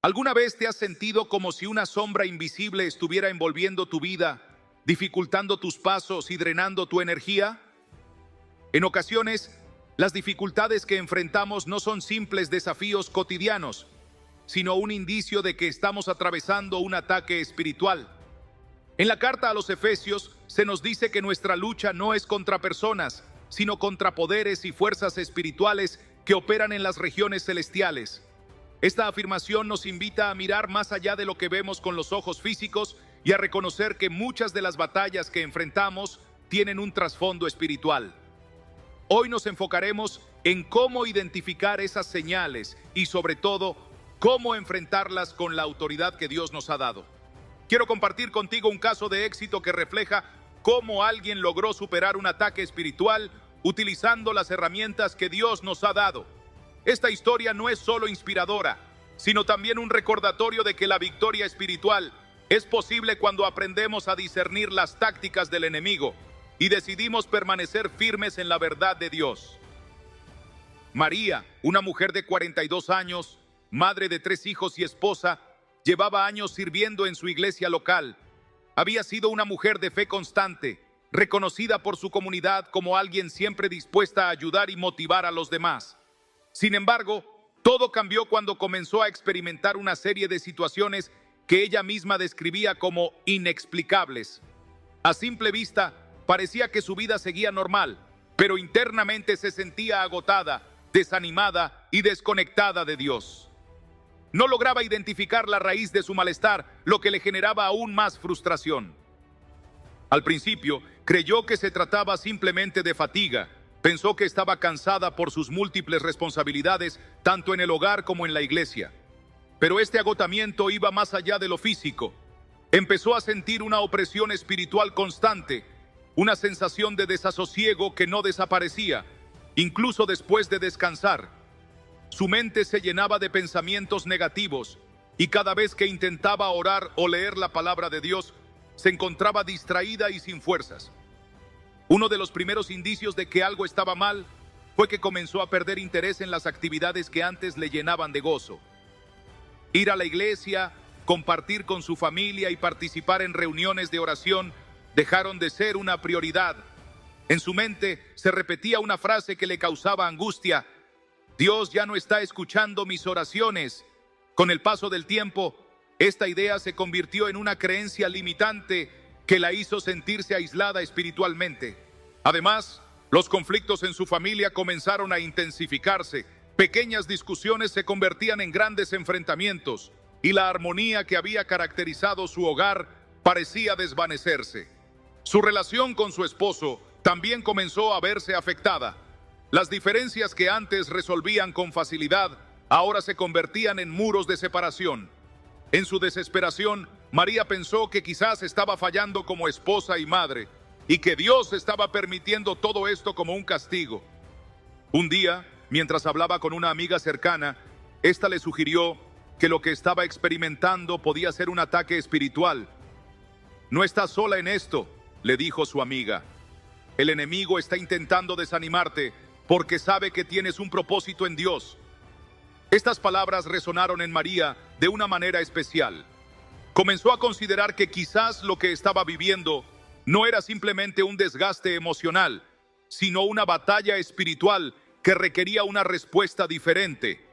¿Alguna vez te has sentido como si una sombra invisible estuviera envolviendo tu vida, dificultando tus pasos y drenando tu energía? En ocasiones, las dificultades que enfrentamos no son simples desafíos cotidianos, sino un indicio de que estamos atravesando un ataque espiritual. En la carta a los Efesios se nos dice que nuestra lucha no es contra personas, sino contra poderes y fuerzas espirituales que operan en las regiones celestiales. Esta afirmación nos invita a mirar más allá de lo que vemos con los ojos físicos y a reconocer que muchas de las batallas que enfrentamos tienen un trasfondo espiritual. Hoy nos enfocaremos en cómo identificar esas señales y, sobre todo, cómo enfrentarlas con la autoridad que Dios nos ha dado. Quiero compartir contigo un caso de éxito que refleja cómo alguien logró superar un ataque espiritual utilizando las herramientas que Dios nos ha dado. Esta historia no es solo inspiradora, sino también un recordatorio de que la victoria espiritual es posible cuando aprendemos a discernir las tácticas del enemigo y decidimos permanecer firmes en la verdad de Dios. María, una mujer de 42 años, madre de 3 hijos y esposa, llevaba años sirviendo en su iglesia local. Había sido una mujer de fe constante, reconocida por su comunidad como alguien siempre dispuesta a ayudar y motivar a los demás. Sin embargo, todo cambió cuando comenzó a experimentar una serie de situaciones que ella misma describía como inexplicables. A simple vista, parecía que su vida seguía normal, pero internamente se sentía agotada, desanimada y desconectada de Dios. No lograba identificar la raíz de su malestar, lo que le generaba aún más frustración. Al principio, creyó que se trataba simplemente de fatiga. Pensó que estaba cansada por sus múltiples responsabilidades, tanto en el hogar como en la iglesia. Pero este agotamiento iba más allá de lo físico. Empezó a sentir una opresión espiritual constante, una sensación de desasosiego que no desaparecía, incluso después de descansar. Su mente se llenaba de pensamientos negativos, y cada vez que intentaba orar o leer la palabra de Dios, se encontraba distraída y sin fuerzas. Uno de los primeros indicios de que algo estaba mal fue que comenzó a perder interés en las actividades que antes le llenaban de gozo. Ir a la iglesia, compartir con su familia y participar en reuniones de oración dejaron de ser una prioridad. En su mente se repetía una frase que le causaba angustia: Dios ya no está escuchando mis oraciones. Con el paso del tiempo, esta idea se convirtió en una creencia limitante que la hizo sentirse aislada espiritualmente. Además, los conflictos en su familia comenzaron a intensificarse. Pequeñas discusiones se convertían en grandes enfrentamientos, y la armonía que había caracterizado su hogar parecía desvanecerse. Su relación con su esposo también comenzó a verse afectada. Las diferencias que antes resolvían con facilidad, ahora se convertían en muros de separación. En su desesperación, María pensó que quizás estaba fallando como esposa y madre, y que Dios estaba permitiendo todo esto como un castigo. Un día, mientras hablaba con una amiga cercana, esta le sugirió que lo que estaba experimentando podía ser un ataque espiritual. No estás sola en esto, le dijo su amiga. El enemigo está intentando desanimarte porque sabe que tienes un propósito en Dios. Estas palabras resonaron en María de una manera especial. Comenzó a considerar que quizás lo que estaba viviendo no era simplemente un desgaste emocional, sino una batalla espiritual que requería una respuesta diferente.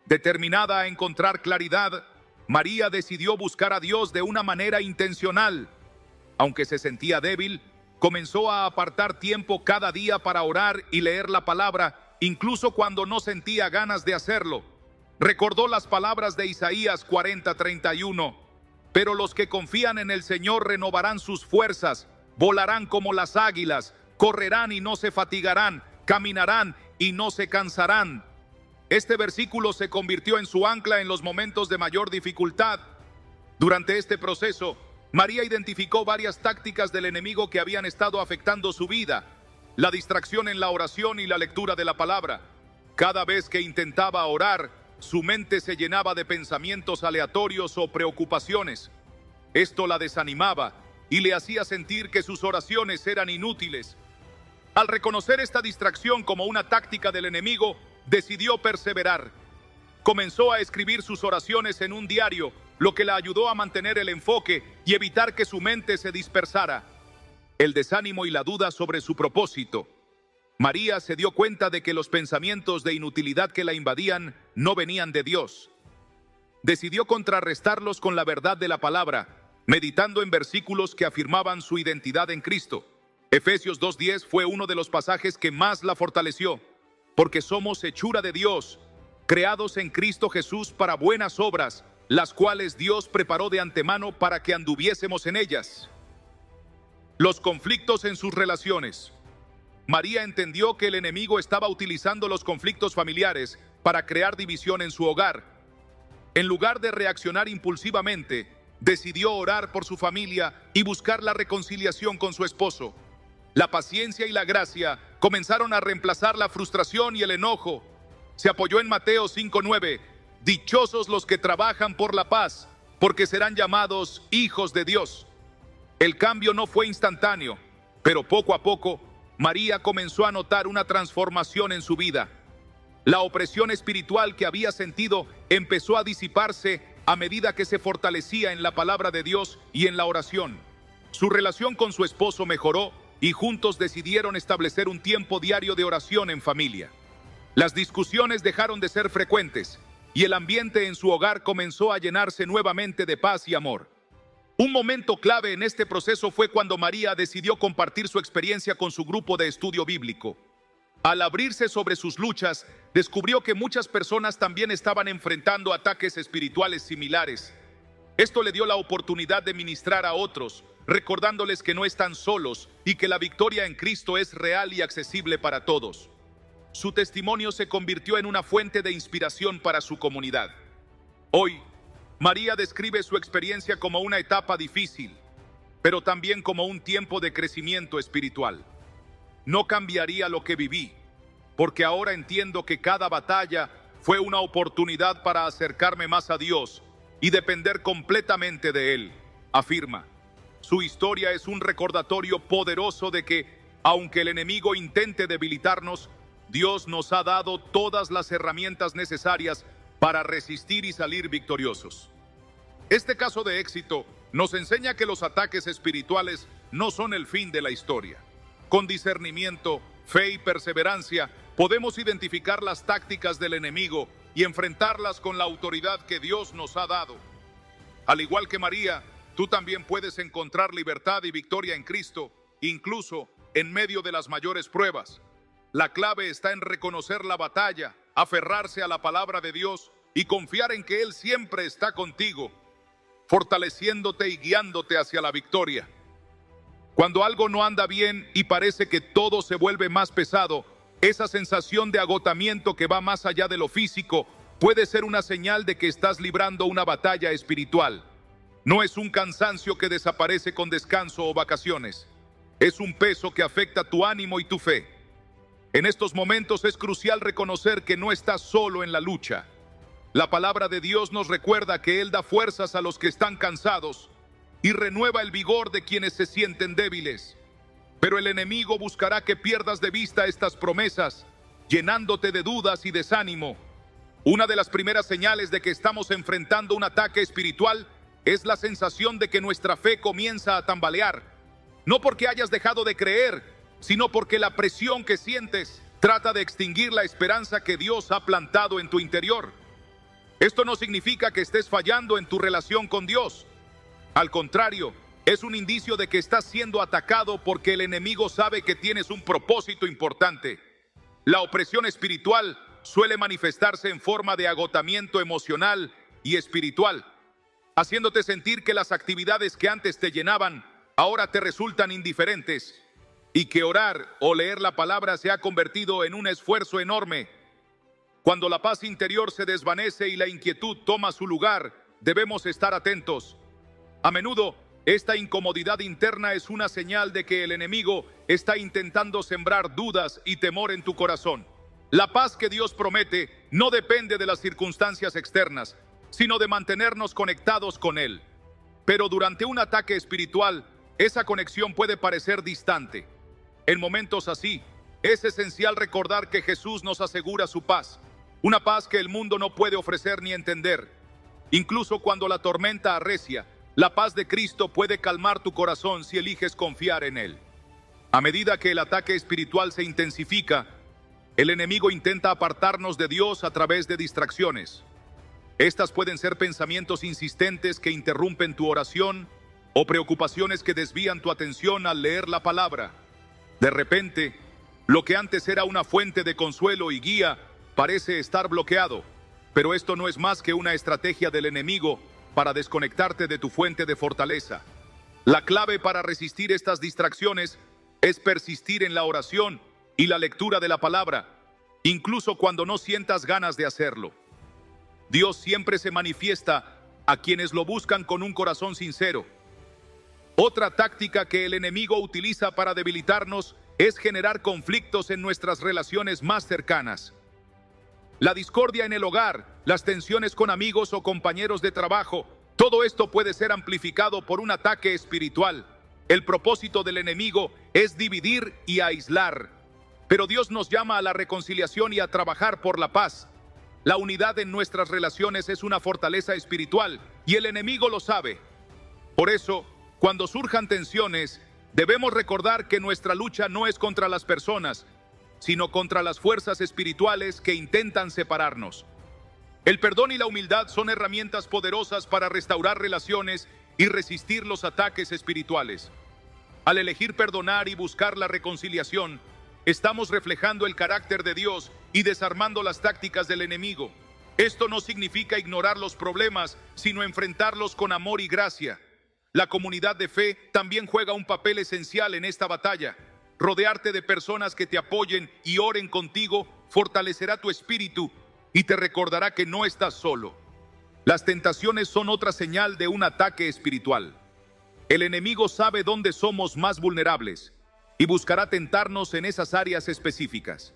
Determinada a encontrar claridad, María decidió buscar a Dios de una manera intencional. Aunque se sentía débil, comenzó a apartar tiempo cada día para orar y leer la palabra, incluso cuando no sentía ganas de hacerlo. Recordó las palabras de Isaías 40:31. Pero los que confían en el Señor renovarán sus fuerzas, volarán como las águilas, correrán y no se fatigarán, caminarán y no se cansarán. Este versículo se convirtió en su ancla en los momentos de mayor dificultad. Durante este proceso, María identificó varias tácticas del enemigo que habían estado afectando su vida: la distracción en la oración y la lectura de la palabra. Cada vez que intentaba orar, su mente se llenaba de pensamientos aleatorios o preocupaciones. Esto la desanimaba y le hacía sentir que sus oraciones eran inútiles. Al reconocer esta distracción como una táctica del enemigo, decidió perseverar. Comenzó a escribir sus oraciones en un diario, lo que la ayudó a mantener el enfoque y evitar que su mente se dispersara. El desánimo y la duda sobre su propósito. María se dio cuenta de que los pensamientos de inutilidad que la invadían no venían de Dios. Decidió contrarrestarlos con la verdad de la palabra, meditando en versículos que afirmaban su identidad en Cristo. Efesios 2:10 fue uno de los pasajes que más la fortaleció, porque somos hechura de Dios, creados en Cristo Jesús para buenas obras, las cuales Dios preparó de antemano para que anduviésemos en ellas. Los conflictos en sus relaciones. María entendió que el enemigo estaba utilizando los conflictos familiares para crear división en su hogar. En lugar de reaccionar impulsivamente, decidió orar por su familia y buscar la reconciliación con su esposo. La paciencia y la gracia comenzaron a reemplazar la frustración y el enojo. Se apoyó en Mateo 5:9. Dichosos los que trabajan por la paz, porque serán llamados hijos de Dios. El cambio no fue instantáneo, pero poco a poco, María comenzó a notar una transformación en su vida. La opresión espiritual que había sentido empezó a disiparse a medida que se fortalecía en la palabra de Dios y en la oración. Su relación con su esposo mejoró y juntos decidieron establecer un tiempo diario de oración en familia. Las discusiones dejaron de ser frecuentes y el ambiente en su hogar comenzó a llenarse nuevamente de paz y amor. Un momento clave en este proceso fue cuando María decidió compartir su experiencia con su grupo de estudio bíblico. Al abrirse sobre sus luchas, descubrió que muchas personas también estaban enfrentando ataques espirituales similares. Esto le dio la oportunidad de ministrar a otros, recordándoles que no están solos y que la victoria en Cristo es real y accesible para todos. Su testimonio se convirtió en una fuente de inspiración para su comunidad. Hoy, María describe su experiencia como una etapa difícil, pero también como un tiempo de crecimiento espiritual. No cambiaría lo que viví, porque ahora entiendo que cada batalla fue una oportunidad para acercarme más a Dios y depender completamente de Él, afirma. Su historia es un recordatorio poderoso de que, aunque el enemigo intente debilitarnos, Dios nos ha dado todas las herramientas necesarias para resistir y salir victoriosos. Este caso de éxito nos enseña que los ataques espirituales no son el fin de la historia. Con discernimiento, fe y perseverancia, podemos identificar las tácticas del enemigo y enfrentarlas con la autoridad que Dios nos ha dado. Al igual que María, tú también puedes encontrar libertad y victoria en Cristo, incluso en medio de las mayores pruebas. La clave está en reconocer la batalla, aferrarse a la palabra de Dios y confiar en que Él siempre está contigo, fortaleciéndote y guiándote hacia la victoria. Cuando algo no anda bien y parece que todo se vuelve más pesado, esa sensación de agotamiento que va más allá de lo físico puede ser una señal de que estás librando una batalla espiritual. No es un cansancio que desaparece con descanso o vacaciones. Es un peso que afecta tu ánimo y tu fe. En estos momentos es crucial reconocer que no estás solo en la lucha. La palabra de Dios nos recuerda que Él da fuerzas a los que están cansados y renueva el vigor de quienes se sienten débiles. Pero el enemigo buscará que pierdas de vista estas promesas, llenándote de dudas y desánimo. Una de las primeras señales de que estamos enfrentando un ataque espiritual es la sensación de que nuestra fe comienza a tambalear. No porque hayas dejado de creer, sino porque la presión que sientes trata de extinguir la esperanza que Dios ha plantado en tu interior. Esto no significa que estés fallando en tu relación con Dios. Al contrario, es un indicio de que estás siendo atacado porque el enemigo sabe que tienes un propósito importante. La opresión espiritual suele manifestarse en forma de agotamiento emocional y espiritual, haciéndote sentir que las actividades que antes te llenaban ahora te resultan indiferentes y que orar o leer la palabra se ha convertido en un esfuerzo enorme. Cuando la paz interior se desvanece y la inquietud toma su lugar, debemos estar atentos. A menudo, esta incomodidad interna es una señal de que el enemigo está intentando sembrar dudas y temor en tu corazón. La paz que Dios promete no depende de las circunstancias externas, sino de mantenernos conectados con Él. Pero durante un ataque espiritual, esa conexión puede parecer distante. En momentos así, es esencial recordar que Jesús nos asegura su paz. una paz que el mundo no puede ofrecer ni entender. Incluso cuando la tormenta arrecia, la paz de Cristo puede calmar tu corazón si eliges confiar en Él. A medida que el ataque espiritual se intensifica, el enemigo intenta apartarnos de Dios a través de distracciones. Estas pueden ser pensamientos insistentes que interrumpen tu oración o preocupaciones que desvían tu atención al leer la palabra. De repente, lo que antes era una fuente de consuelo y guía parece estar bloqueado, pero esto no es más que una estrategia del enemigo para desconectarte de tu fuente de fortaleza. La clave para resistir estas distracciones es persistir en la oración y la lectura de la palabra, incluso cuando no sientas ganas de hacerlo. Dios siempre se manifiesta a quienes lo buscan con un corazón sincero. Otra táctica que el enemigo utiliza para debilitarnos es generar conflictos en nuestras relaciones más cercanas. La discordia en el hogar, las tensiones con amigos o compañeros de trabajo, todo esto puede ser amplificado por un ataque espiritual. El propósito del enemigo es dividir y aislar. Pero Dios nos llama a la reconciliación y a trabajar por la paz. La unidad en nuestras relaciones es una fortaleza espiritual y el enemigo lo sabe. Por eso, cuando surjan tensiones, debemos recordar que nuestra lucha no es contra las personas, sino contra las fuerzas espirituales que intentan separarnos. El perdón y la humildad son herramientas poderosas para restaurar relaciones y resistir los ataques espirituales. Al elegir perdonar y buscar la reconciliación, estamos reflejando el carácter de Dios y desarmando las tácticas del enemigo. Esto no significa ignorar los problemas, sino enfrentarlos con amor y gracia. La comunidad de fe también juega un papel esencial en esta batalla. Rodearte de personas que te apoyen y oren contigo fortalecerá tu espíritu y te recordará que no estás solo. Las tentaciones son otra señal de un ataque espiritual. El enemigo sabe dónde somos más vulnerables y buscará tentarnos en esas áreas específicas.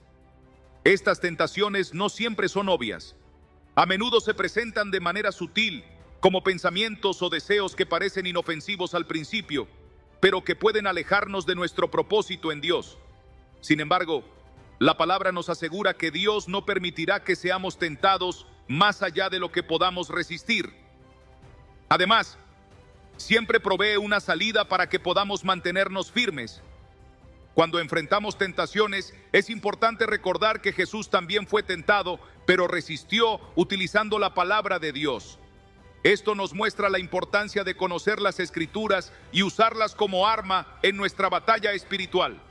Estas tentaciones no siempre son obvias. A menudo se presentan de manera sutil, como pensamientos o deseos que parecen inofensivos al principio, pero que pueden alejarnos de nuestro propósito en Dios. Sin embargo, la palabra nos asegura que Dios no permitirá que seamos tentados más allá de lo que podamos resistir. Además, siempre provee una salida para que podamos mantenernos firmes. Cuando enfrentamos tentaciones, es importante recordar que Jesús también fue tentado, pero resistió utilizando la palabra de Dios. Esto nos muestra la importancia de conocer las Escrituras y usarlas como arma en nuestra batalla espiritual.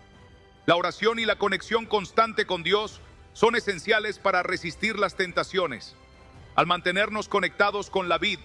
La oración y la conexión constante con Dios son esenciales para resistir las tentaciones. Al mantenernos conectados con la vid,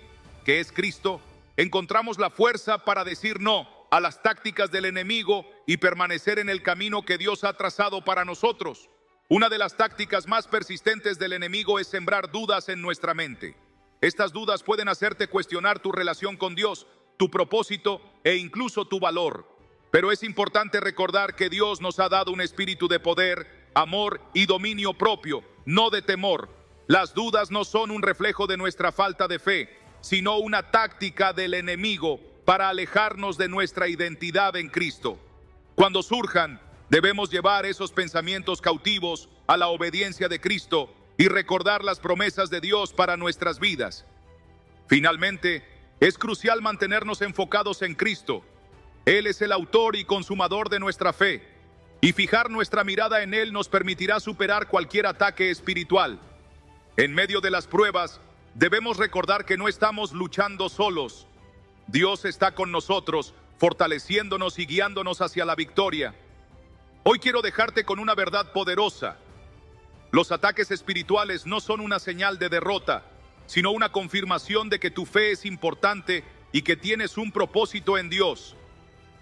que es Cristo, encontramos la fuerza para decir no a las tácticas del enemigo y permanecer en el camino que Dios ha trazado para nosotros. Una de las tácticas más persistentes del enemigo es sembrar dudas en nuestra mente. Estas dudas pueden hacerte cuestionar tu relación con Dios, tu propósito e incluso tu valor. Pero es importante recordar que Dios nos ha dado un espíritu de poder, amor y dominio propio, no de temor. Las dudas no son un reflejo de nuestra falta de fe, sino una táctica del enemigo para alejarnos de nuestra identidad en Cristo. Cuando surjan, debemos llevar esos pensamientos cautivos a la obediencia de Cristo y recordar las promesas de Dios para nuestras vidas. Finalmente, es crucial mantenernos enfocados en Cristo. Él es el autor y consumador de nuestra fe, y fijar nuestra mirada en Él nos permitirá superar cualquier ataque espiritual. En medio de las pruebas, debemos recordar que no estamos luchando solos. Dios está con nosotros, fortaleciéndonos y guiándonos hacia la victoria. Hoy quiero dejarte con una verdad poderosa. Los ataques espirituales no son una señal de derrota, sino una confirmación de que tu fe es importante y que tienes un propósito en Dios.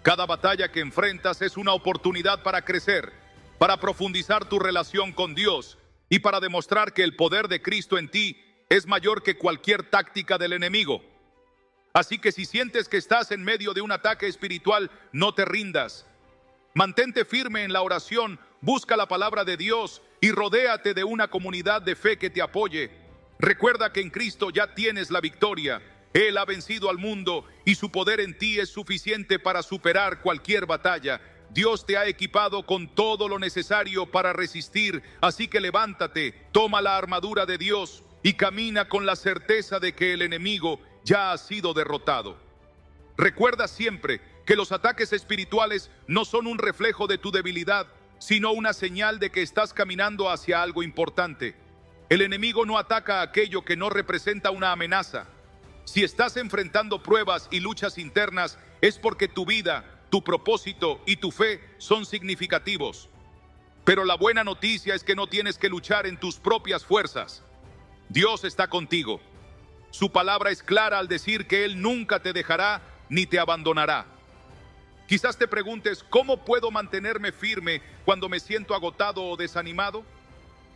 Cada batalla que enfrentas es una oportunidad para crecer, para profundizar tu relación con Dios y para demostrar que el poder de Cristo en ti es mayor que cualquier táctica del enemigo. Así que si sientes que estás en medio de un ataque espiritual, no te rindas. Mantente firme en la oración, busca la palabra de Dios y rodéate de una comunidad de fe que te apoye. Recuerda que en Cristo ya tienes la victoria. Él ha vencido al mundo y su poder en ti es suficiente para superar cualquier batalla. Dios te ha equipado con todo lo necesario para resistir, así que levántate, toma la armadura de Dios y camina con la certeza de que el enemigo ya ha sido derrotado. Recuerda siempre que los ataques espirituales no son un reflejo de tu debilidad, sino una señal de que estás caminando hacia algo importante. El enemigo no ataca aquello que no representa una amenaza. Si estás enfrentando pruebas y luchas internas, es porque tu vida, tu propósito y tu fe son significativos. Pero la buena noticia es que no tienes que luchar en tus propias fuerzas. Dios está contigo. Su palabra es clara al decir que Él nunca te dejará ni te abandonará. Quizás te preguntes, ¿cómo puedo mantenerme firme cuando me siento agotado o desanimado?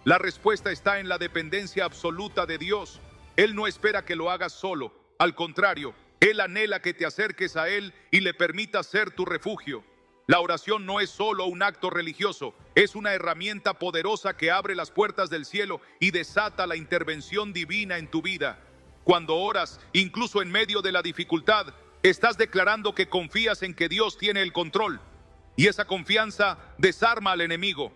La respuesta está en la dependencia absoluta de Dios. Él no espera que lo hagas solo. Al contrario, Él anhela que te acerques a Él y le permitas ser tu refugio. La oración no es solo un acto religioso, es una herramienta poderosa que abre las puertas del cielo y desata la intervención divina en tu vida. Cuando oras, incluso en medio de la dificultad, estás declarando que confías en que Dios tiene el control, y esa confianza desarma al enemigo.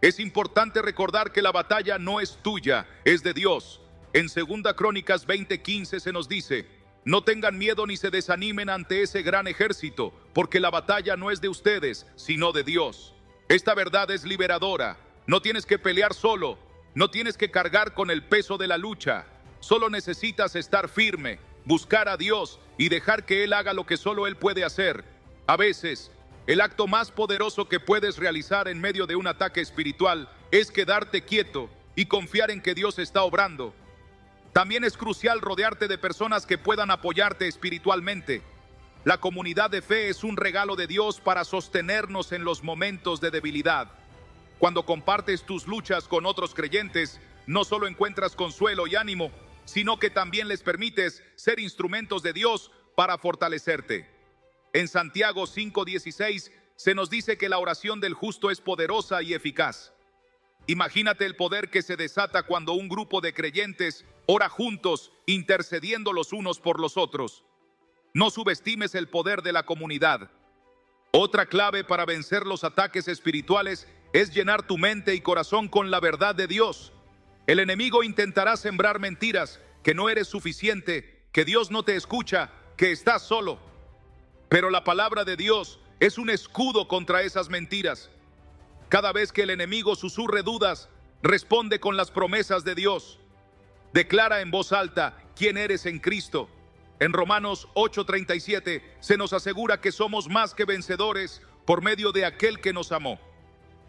Es importante recordar que la batalla no es tuya, es de Dios. En 2 Crónicas 20:15 se nos dice: no tengan miedo ni se desanimen ante ese gran ejército, porque la batalla no es de ustedes, sino de Dios. Esta verdad es liberadora. No tienes que pelear solo, no tienes que cargar con el peso de la lucha. Solo necesitas estar firme, buscar a Dios y dejar que Él haga lo que solo Él puede hacer. A veces, el acto más poderoso que puedes realizar en medio de un ataque espiritual es quedarte quieto y confiar en que Dios está obrando. También es crucial rodearte de personas que puedan apoyarte espiritualmente. La comunidad de fe es un regalo de Dios para sostenernos en los momentos de debilidad. Cuando compartes tus luchas con otros creyentes, no solo encuentras consuelo y ánimo, sino que también les permites ser instrumentos de Dios para fortalecerte. En Santiago 5:16 se nos dice que la oración del justo es poderosa y eficaz. Imagínate el poder que se desata cuando un grupo de creyentes ora juntos, intercediendo los unos por los otros. No subestimes el poder de la comunidad. Otra clave para vencer los ataques espirituales es llenar tu mente y corazón con la verdad de Dios. El enemigo intentará sembrar mentiras, que no eres suficiente, que Dios no te escucha, que estás solo. Pero la palabra de Dios es un escudo contra esas mentiras. Cada vez que el enemigo susurre dudas, responde con las promesas de Dios. Declara en voz alta quién eres en Cristo. En Romanos 8:37 se nos asegura que somos más que vencedores por medio de aquel que nos amó.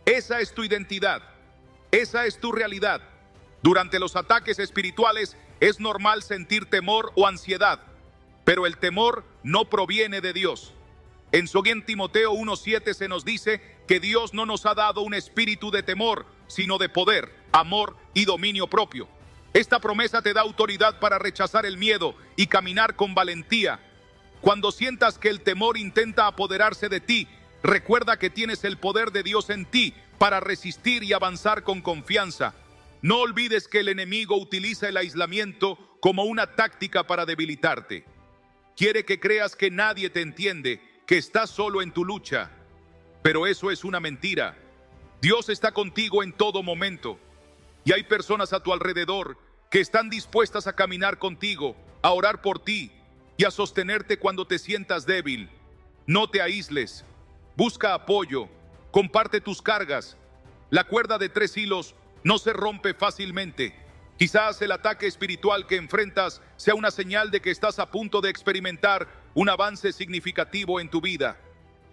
Esa es tu identidad. Esa es tu realidad. Durante los ataques espirituales es normal sentir temor o ansiedad, pero el temor no proviene de Dios. En 2 Timoteo 1:7 se nos dice que Dios no nos ha dado un espíritu de temor, sino de poder, amor y dominio propio. Esta promesa te da autoridad para rechazar el miedo y caminar con valentía. Cuando sientas que el temor intenta apoderarse de ti, recuerda que tienes el poder de Dios en ti para resistir y avanzar con confianza. No olvides que el enemigo utiliza el aislamiento como una táctica para debilitarte. Quiere que creas que nadie te entiende, que estás solo en tu lucha. Pero eso es una mentira. Dios está contigo en todo momento. Y hay personas a tu alrededor que están dispuestas a caminar contigo, a orar por ti y a sostenerte cuando te sientas débil. No te aísles. Busca apoyo. Comparte tus cargas. La cuerda de 3 hilos no se rompe fácilmente. Quizás el ataque espiritual que enfrentas sea una señal de que estás a punto de experimentar un avance significativo en tu vida.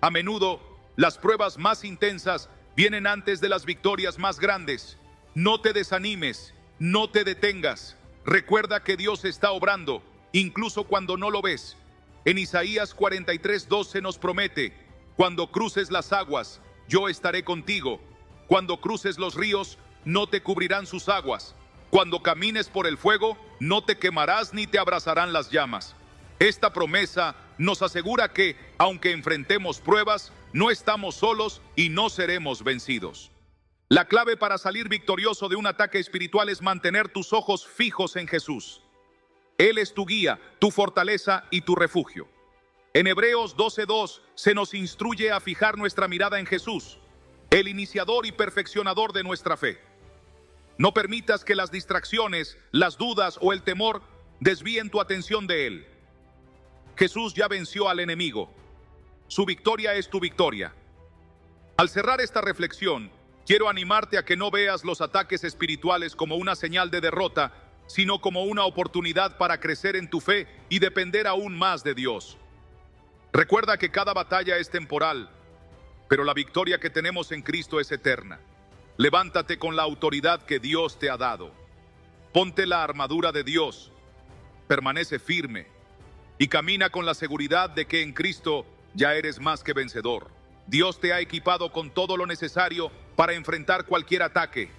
A menudo, las pruebas más intensas vienen antes de las victorias más grandes. No te desanimes, no te detengas. Recuerda que Dios está obrando, incluso cuando no lo ves. En Isaías 43:12 nos promete: cuando cruces las aguas, yo estaré contigo. Cuando cruces los ríos, no te cubrirán sus aguas. Cuando camines por el fuego, no te quemarás ni te abrazarán las llamas. Esta promesa nos asegura que, aunque enfrentemos pruebas, no estamos solos y no seremos vencidos. La clave para salir victorioso de un ataque espiritual es mantener tus ojos fijos en Jesús. Él es tu guía, tu fortaleza y tu refugio. En Hebreos 12:2 se nos instruye a fijar nuestra mirada en Jesús, el iniciador y perfeccionador de nuestra fe. No permitas que las distracciones, las dudas o el temor desvíen tu atención de Él. Jesús ya venció al enemigo. Su victoria es tu victoria. Al cerrar esta reflexión, quiero animarte a que no veas los ataques espirituales como una señal de derrota, sino como una oportunidad para crecer en tu fe y depender aún más de Dios. Recuerda que cada batalla es temporal, pero la victoria que tenemos en Cristo es eterna. Levántate con la autoridad que Dios te ha dado. Ponte la armadura de Dios, permanece firme y camina con la seguridad de que en Cristo ya eres más que vencedor. Dios te ha equipado con todo lo necesario para enfrentar cualquier ataque,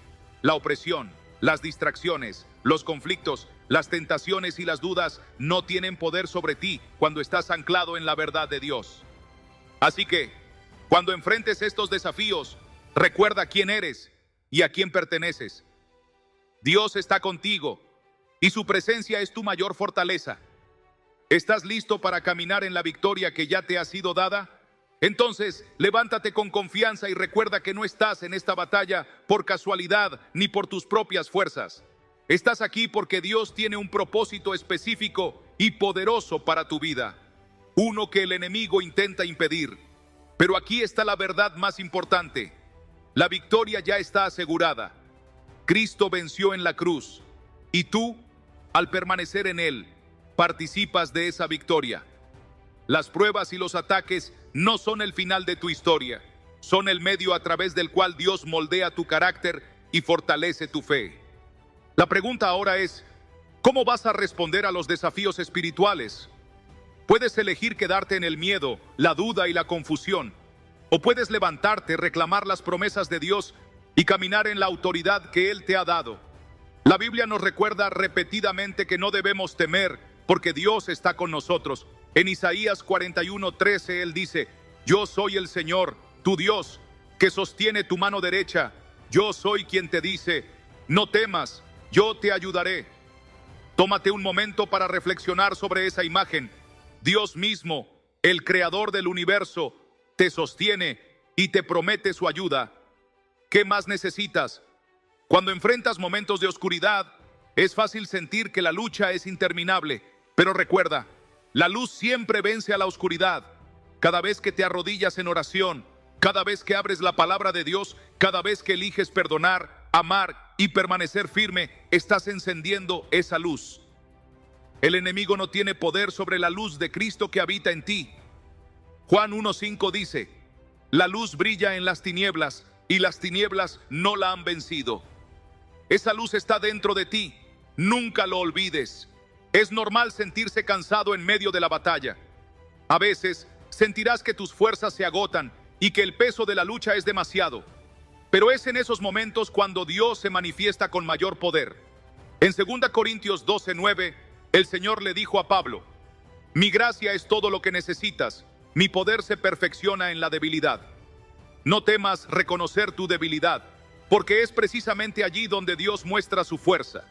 la opresión, las distracciones, los conflictos, las tentaciones y las dudas no tienen poder sobre ti cuando estás anclado en la verdad de Dios. Así que, cuando enfrentes estos desafíos, recuerda quién eres y a quién perteneces. Dios está contigo y su presencia es tu mayor fortaleza. ¿Estás listo para caminar en la victoria que ya te ha sido dada? Entonces, levántate con confianza y recuerda que no estás en esta batalla por casualidad ni por tus propias fuerzas. Estás aquí porque Dios tiene un propósito específico y poderoso para tu vida, uno que el enemigo intenta impedir. Pero aquí está la verdad más importante. La victoria ya está asegurada. Cristo venció en la cruz y tú, al permanecer en Él, participas de esa victoria. Las pruebas y los ataques no son el final de tu historia, son el medio a través del cual Dios moldea tu carácter y fortalece tu fe. La pregunta ahora es, ¿cómo vas a responder a los desafíos espirituales? Puedes elegir quedarte en el miedo, la duda y la confusión, o puedes levantarte, reclamar las promesas de Dios y caminar en la autoridad que Él te ha dado. La Biblia nos recuerda repetidamente que no debemos temer porque Dios está con nosotros. En Isaías 41:13 Él dice, yo soy el Señor, tu Dios, que sostiene tu mano derecha. Yo soy quien te dice, no temas, yo te ayudaré. Tómate un momento para reflexionar sobre esa imagen. Dios mismo, el creador del universo, te sostiene y te promete su ayuda. ¿Qué más necesitas? Cuando enfrentas momentos de oscuridad, es fácil sentir que la lucha es interminable, pero recuerda, la luz siempre vence a la oscuridad. Cada vez que te arrodillas en oración, cada vez que abres la palabra de Dios, cada vez que eliges perdonar, amar y permanecer firme, estás encendiendo esa luz. El enemigo no tiene poder sobre la luz de Cristo que habita en ti. Juan 1:5 dice, la luz brilla en las tinieblas y las tinieblas no la han vencido. Esa luz está dentro de ti, nunca lo olvides. Es normal sentirse cansado en medio de la batalla. A veces sentirás que tus fuerzas se agotan y que el peso de la lucha es demasiado. Pero es en esos momentos cuando Dios se manifiesta con mayor poder. En 2 Corintios 12:9, el Señor le dijo a Pablo, mi gracia es todo lo que necesitas, mi poder se perfecciona en la debilidad. No temas reconocer tu debilidad, porque es precisamente allí donde Dios muestra su fuerza.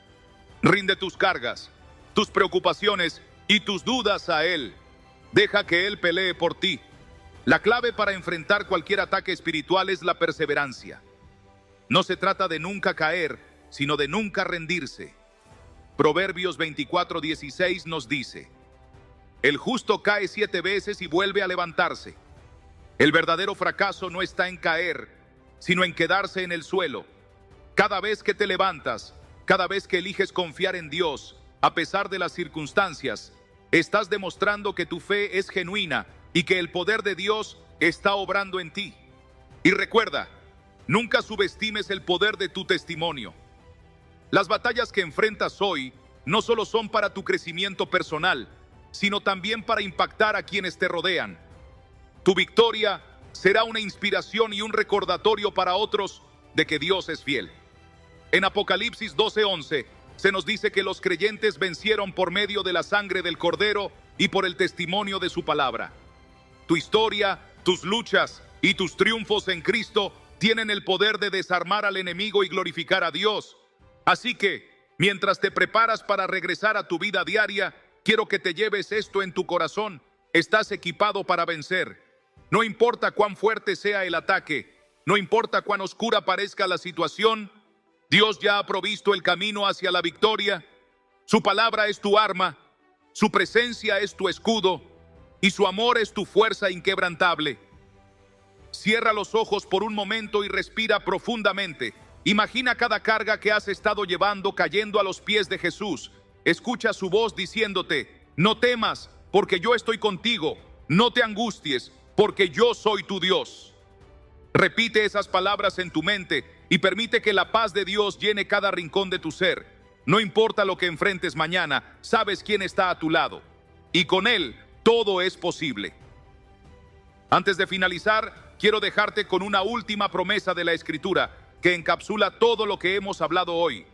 Rinde tus cargas, tus preocupaciones y tus dudas a Él. Deja que Él pelee por ti. La clave para enfrentar cualquier ataque espiritual es la perseverancia. No se trata de nunca caer, sino de nunca rendirse. Proverbios 24:16 nos dice, el justo cae 7 veces y vuelve a levantarse. El verdadero fracaso no está en caer, sino en quedarse en el suelo. Cada vez que te levantas, cada vez que eliges confiar en Dios, a pesar de las circunstancias, estás demostrando que tu fe es genuina y que el poder de Dios está obrando en ti. Y recuerda, nunca subestimes el poder de tu testimonio. Las batallas que enfrentas hoy no solo son para tu crecimiento personal, sino también para impactar a quienes te rodean. Tu victoria será una inspiración y un recordatorio para otros de que Dios es fiel. En Apocalipsis 12:11 se nos dice que los creyentes vencieron por medio de la sangre del Cordero y por el testimonio de su palabra. Tu historia, tus luchas y tus triunfos en Cristo tienen el poder de desarmar al enemigo y glorificar a Dios. Así que, mientras te preparas para regresar a tu vida diaria, quiero que te lleves esto en tu corazón. estás equipado para vencer. No importa cuán fuerte sea el ataque, no importa cuán oscura parezca la situación, Dios ya ha provisto el camino hacia la victoria. Su palabra es tu arma, su presencia es tu escudo y su amor es tu fuerza inquebrantable. Cierra los ojos por un momento y respira profundamente. Imagina cada carga que has estado llevando cayendo a los pies de Jesús. Escucha su voz diciéndote: no temas, porque yo estoy contigo. No te angusties, porque yo soy tu Dios. Repite esas palabras en tu mente y permite que la paz de Dios llene cada rincón de tu ser. No importa lo que enfrentes mañana, sabes quién está a tu lado. Y con Él todo es posible. Antes de finalizar, quiero dejarte con una última promesa de la Escritura que encapsula todo lo que hemos hablado hoy.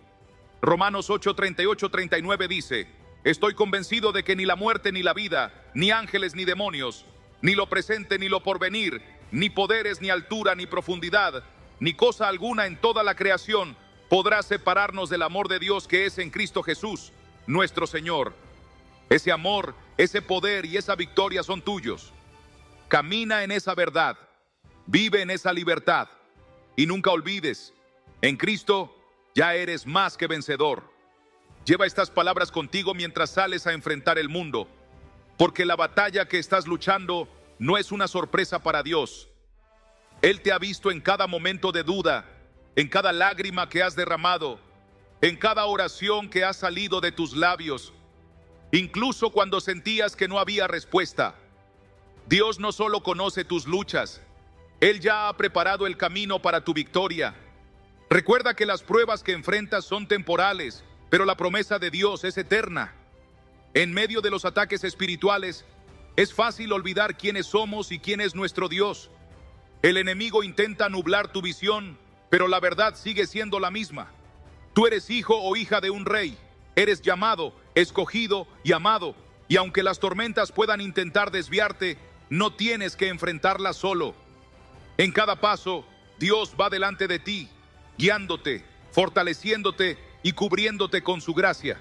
Romanos 8:38-39 dice: estoy convencido de que ni la muerte ni la vida, ni ángeles ni demonios, ni lo presente ni lo porvenir, ni poderes ni altura ni profundidad, ni cosa alguna en toda la creación podrá separarnos del amor de Dios que es en Cristo Jesús, nuestro Señor. Ese amor, ese poder y esa victoria son tuyos. Camina en esa verdad, vive en esa libertad y nunca olvides, en Cristo ya eres más que vencedor. Lleva estas palabras contigo mientras sales a enfrentar el mundo, porque la batalla que estás luchando no es una sorpresa para Dios. Él te ha visto en cada momento de duda, en cada lágrima que has derramado, en cada oración que ha salido de tus labios, incluso cuando sentías que no había respuesta. Dios no solo conoce tus luchas, Él ya ha preparado el camino para tu victoria. Recuerda que las pruebas que enfrentas son temporales, pero la promesa de Dios es eterna. En medio de los ataques espirituales, es fácil olvidar quiénes somos y quién es nuestro Dios. El enemigo intenta nublar tu visión, pero la verdad sigue siendo la misma. Tú eres hijo o hija de un rey, eres llamado, escogido y amado, y aunque las tormentas puedan intentar desviarte, no tienes que enfrentarlas solo. En cada paso, Dios va delante de ti, guiándote, fortaleciéndote y cubriéndote con su gracia.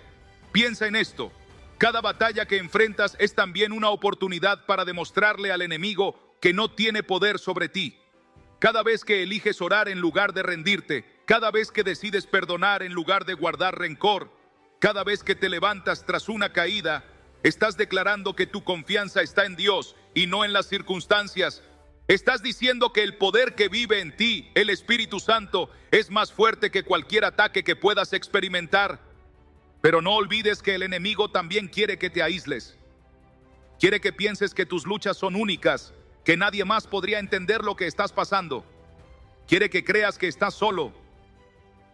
Piensa en esto: cada batalla que enfrentas es también una oportunidad para demostrarle al enemigo que no tiene poder sobre ti. Cada vez que eliges orar en lugar de rendirte, cada vez que decides perdonar en lugar de guardar rencor, cada vez que te levantas tras una caída, estás declarando que tu confianza está en Dios y no en las circunstancias. Estás diciendo que el poder que vive en ti, el Espíritu Santo, es más fuerte que cualquier ataque que puedas experimentar. Pero no olvides que el enemigo también quiere que te aísles. Quiere que pienses que tus luchas son únicas, que nadie más podría entender lo que estás pasando. Quiere que creas que estás solo.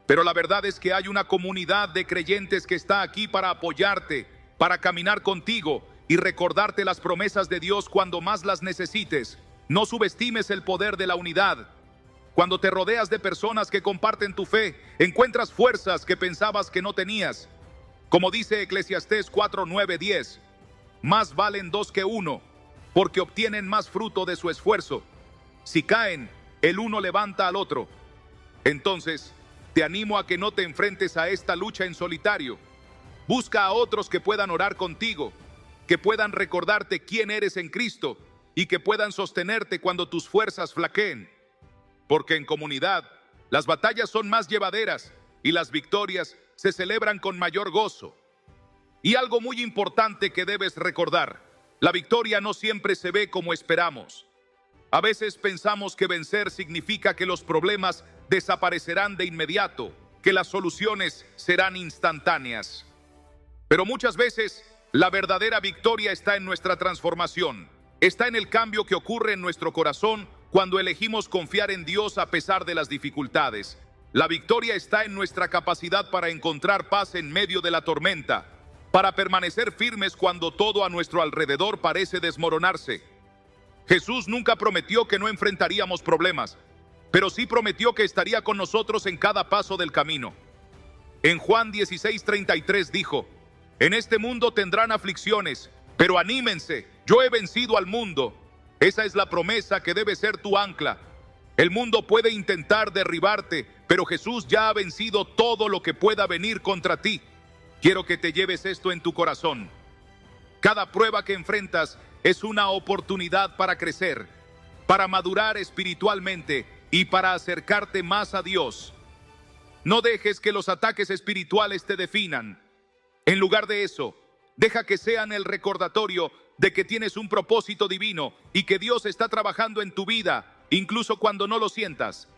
Pero la verdad es que hay una comunidad de creyentes que está aquí para apoyarte, para caminar contigo y recordarte las promesas de Dios cuando más las necesites. No subestimes el poder de la unidad. Cuando te rodeas de personas que comparten tu fe, encuentras fuerzas que pensabas que no tenías. Como dice Eclesiastés 4:9-10, más valen dos que uno, porque obtienen más fruto de su esfuerzo. Si caen, el uno levanta al otro. Entonces, te animo a que no te enfrentes a esta lucha en solitario. Busca a otros que puedan orar contigo, que puedan recordarte quién eres en Cristo y que puedan sostenerte cuando tus fuerzas flaqueen. Porque en comunidad, las batallas son más llevaderas y las victorias se celebran con mayor gozo. Y algo muy importante que debes recordar: la victoria no siempre se ve como esperamos. A veces pensamos que vencer significa que los problemas desaparecerán de inmediato, que las soluciones serán instantáneas. Pero muchas veces la verdadera victoria está en nuestra transformación, está en el cambio que ocurre en nuestro corazón cuando elegimos confiar en Dios a pesar de las dificultades. La victoria está en nuestra capacidad para encontrar paz en medio de la tormenta, para permanecer firmes cuando todo a nuestro alrededor parece desmoronarse. Jesús nunca prometió que no enfrentaríamos problemas, pero sí prometió que estaría con nosotros en cada paso del camino. En Juan 16:33 dijo: en este mundo tendrán aflicciones, pero anímense, yo he vencido al mundo. Esa es la promesa que debe ser tu ancla. El mundo puede intentar derribarte, pero Jesús ya ha vencido todo lo que pueda venir contra ti. Quiero que te lleves esto en tu corazón. Cada prueba que enfrentas es una oportunidad para crecer, para madurar espiritualmente y para acercarte más a Dios. No dejes que los ataques espirituales te definan. En lugar de eso, deja que sean el recordatorio de que tienes un propósito divino y que Dios está trabajando en tu vida, incluso cuando no lo sientas.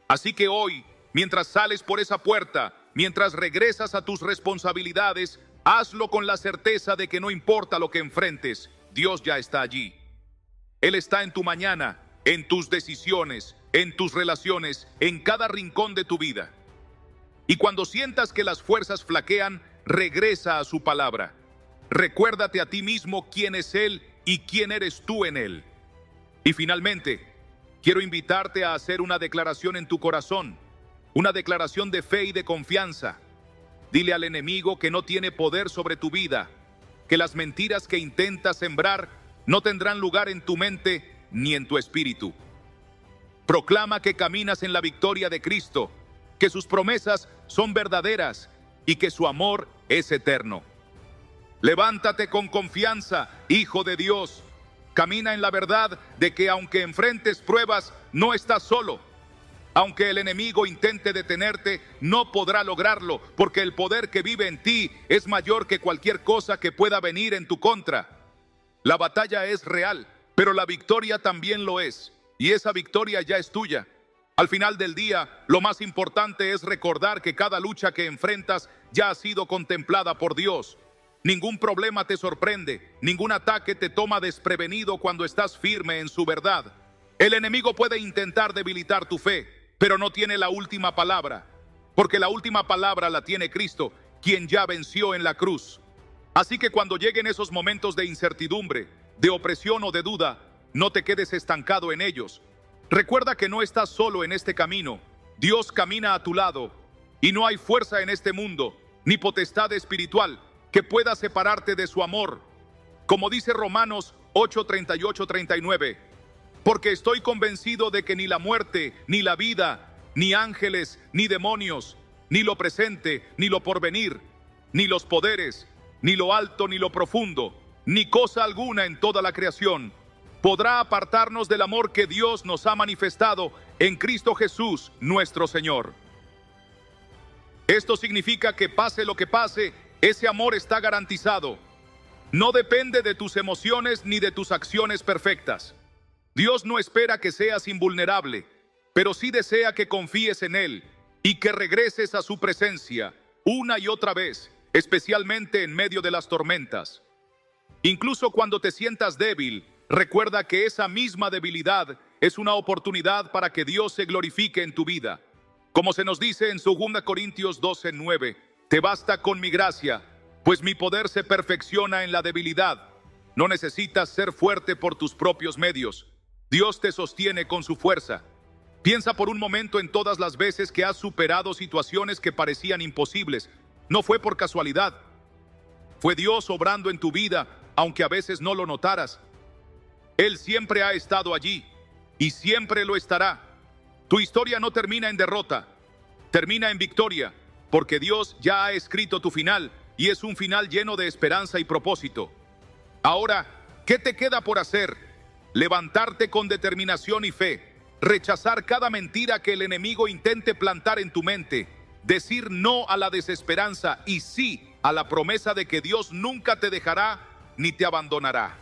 Así que hoy, mientras sales por esa puerta, mientras regresas a tus responsabilidades, hazlo con la certeza de que no importa lo que enfrentes, Dios ya está allí. Él está en tu mañana, en tus decisiones, en tus relaciones, en cada rincón de tu vida. Y cuando sientas que las fuerzas flaquean, regresa a su palabra. Recuérdate a ti mismo quién es Él y quién eres tú en Él. Y finalmente, quiero invitarte a hacer una declaración en tu corazón, una declaración de fe y de confianza. Dile al enemigo que no tiene poder sobre tu vida, que las mentiras que intentas sembrar no tendrán lugar en tu mente ni en tu espíritu. Proclama que caminas en la victoria de Cristo, que sus promesas son verdaderas y que su amor es eterno. Levántate con confianza, hijo de Dios. Camina en la verdad de que aunque enfrentes pruebas, no estás solo. Aunque el enemigo intente detenerte, no podrá lograrlo, porque el poder que vive en ti es mayor que cualquier cosa que pueda venir en tu contra. La batalla es real, pero la victoria también lo es, y esa victoria ya es tuya. Al final del día, lo más importante es recordar que cada lucha que enfrentas ya ha sido contemplada por Dios. Ningún problema te sorprende, ningún ataque te toma desprevenido cuando estás firme en su verdad. El enemigo puede intentar debilitar tu fe, pero no tiene la última palabra, porque la última palabra la tiene Cristo, quien ya venció en la cruz. Así que cuando lleguen esos momentos de incertidumbre, de opresión o de duda, no te quedes estancado en ellos. Recuerda que no estás solo en este camino. Dios camina a tu lado y no hay fuerza en este mundo, ni potestad espiritual que pueda separarte de su amor. Como dice Romanos 8:38-39, porque estoy convencido de que ni la muerte, ni la vida, ni ángeles, ni demonios, ni lo presente, ni lo porvenir, ni los poderes, ni lo alto, ni lo profundo, ni cosa alguna en toda la creación podrá apartarnos del amor que Dios nos ha manifestado en Cristo Jesús, nuestro Señor. Esto significa que pase lo que pase, ese amor está garantizado. No depende de tus emociones ni de tus acciones perfectas. Dios no espera que seas invulnerable, pero sí desea que confíes en Él y que regreses a su presencia una y otra vez, especialmente en medio de las tormentas. Incluso cuando te sientas débil, recuerda que esa misma debilidad es una oportunidad para que Dios se glorifique en tu vida. Como se nos dice en 2 Corintios 12:9, te basta con mi gracia, pues mi poder se perfecciona en la debilidad. No necesitas ser fuerte por tus propios medios. Dios te sostiene con su fuerza. Piensa por un momento en todas las veces que has superado situaciones que parecían imposibles. No fue por casualidad. Fue Dios obrando en tu vida, aunque a veces no lo notaras. Él siempre ha estado allí y siempre lo estará. Tu historia no termina en derrota, termina en victoria, porque Dios ya ha escrito tu final y es un final lleno de esperanza y propósito. Ahora, ¿qué te queda por hacer? Levantarte con determinación y fe, rechazar cada mentira que el enemigo intente plantar en tu mente, decir no a la desesperanza y sí a la promesa de que Dios nunca te dejará ni te abandonará.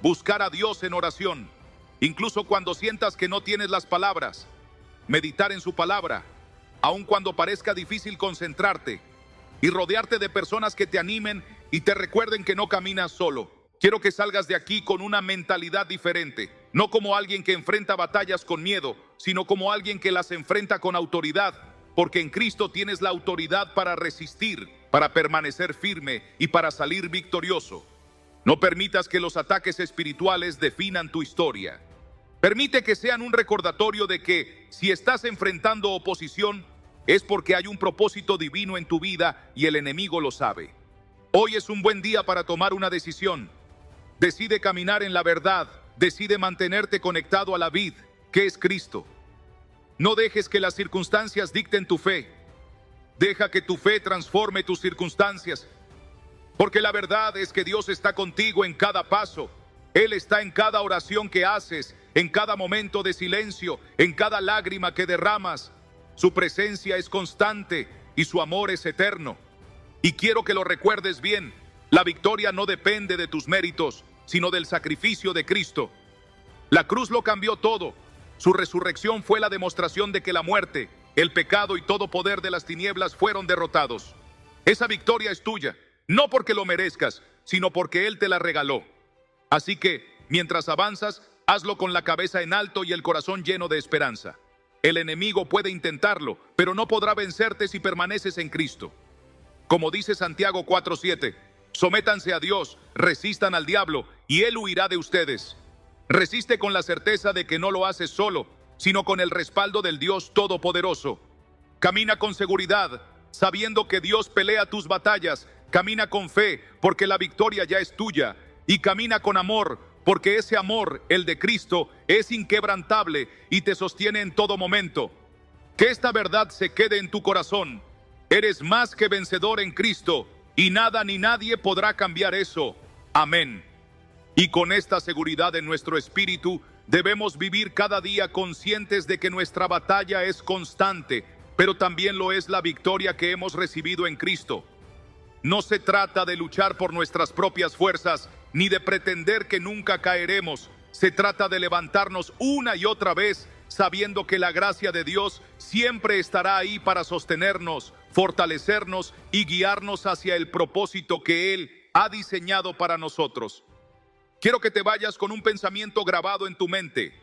Buscar a Dios en oración, incluso cuando sientas que no tienes las palabras. Meditar en su palabra, aun cuando parezca difícil concentrarte. Y rodearte de personas que te animen y te recuerden que no caminas solo. Quiero que salgas de aquí con una mentalidad diferente. No como alguien que enfrenta batallas con miedo, sino como alguien que las enfrenta con autoridad. Porque en Cristo tienes la autoridad para resistir, para permanecer firme y para salir victorioso. No permitas que los ataques espirituales definan tu historia. Permite que sean un recordatorio de que si estás enfrentando oposición, es porque hay un propósito divino en tu vida y el enemigo lo sabe. Hoy es un buen día para tomar una decisión. Decide caminar en la verdad, decide mantenerte conectado a la vid, que es Cristo. No dejes que las circunstancias dicten tu fe. Deja que tu fe transforme tus circunstancias. Porque la verdad es que Dios está contigo en cada paso. Él está en cada oración que haces, en cada momento de silencio, en cada lágrima que derramas. Su presencia es constante y su amor es eterno. Y quiero que lo recuerdes bien. La victoria no depende de tus méritos, sino del sacrificio de Cristo. La cruz lo cambió todo. Su resurrección fue la demostración de que la muerte, el pecado y todo poder de las tinieblas fueron derrotados. Esa victoria es tuya, no porque lo merezcas, sino porque Él te la regaló. Así que, mientras avanzas, hazlo con la cabeza en alto y el corazón lleno de esperanza. El enemigo puede intentarlo, pero no podrá vencerte si permaneces en Cristo. Como dice Santiago 4:7, sométanse a Dios, resistan al diablo, y Él huirá de ustedes. Resiste con la certeza de que no lo haces solo, sino con el respaldo del Dios Todopoderoso. Camina con seguridad, sabiendo que Dios pelea tus batallas. Camina con fe, porque la victoria ya es tuya. Y camina con amor, porque ese amor, el de Cristo, es inquebrantable y te sostiene en todo momento. Que esta verdad se quede en tu corazón. Eres más que vencedor en Cristo, y nada ni nadie podrá cambiar eso. Amén. Y con esta seguridad en nuestro espíritu, debemos vivir cada día conscientes de que nuestra batalla es constante, pero también lo es la victoria que hemos recibido en Cristo. No se trata de luchar por nuestras propias fuerzas, ni de pretender que nunca caeremos. Se trata de levantarnos una y otra vez, sabiendo que la gracia de Dios siempre estará ahí para sostenernos, fortalecernos y guiarnos hacia el propósito que Él ha diseñado para nosotros. Quiero que te vayas con un pensamiento grabado en tu mente.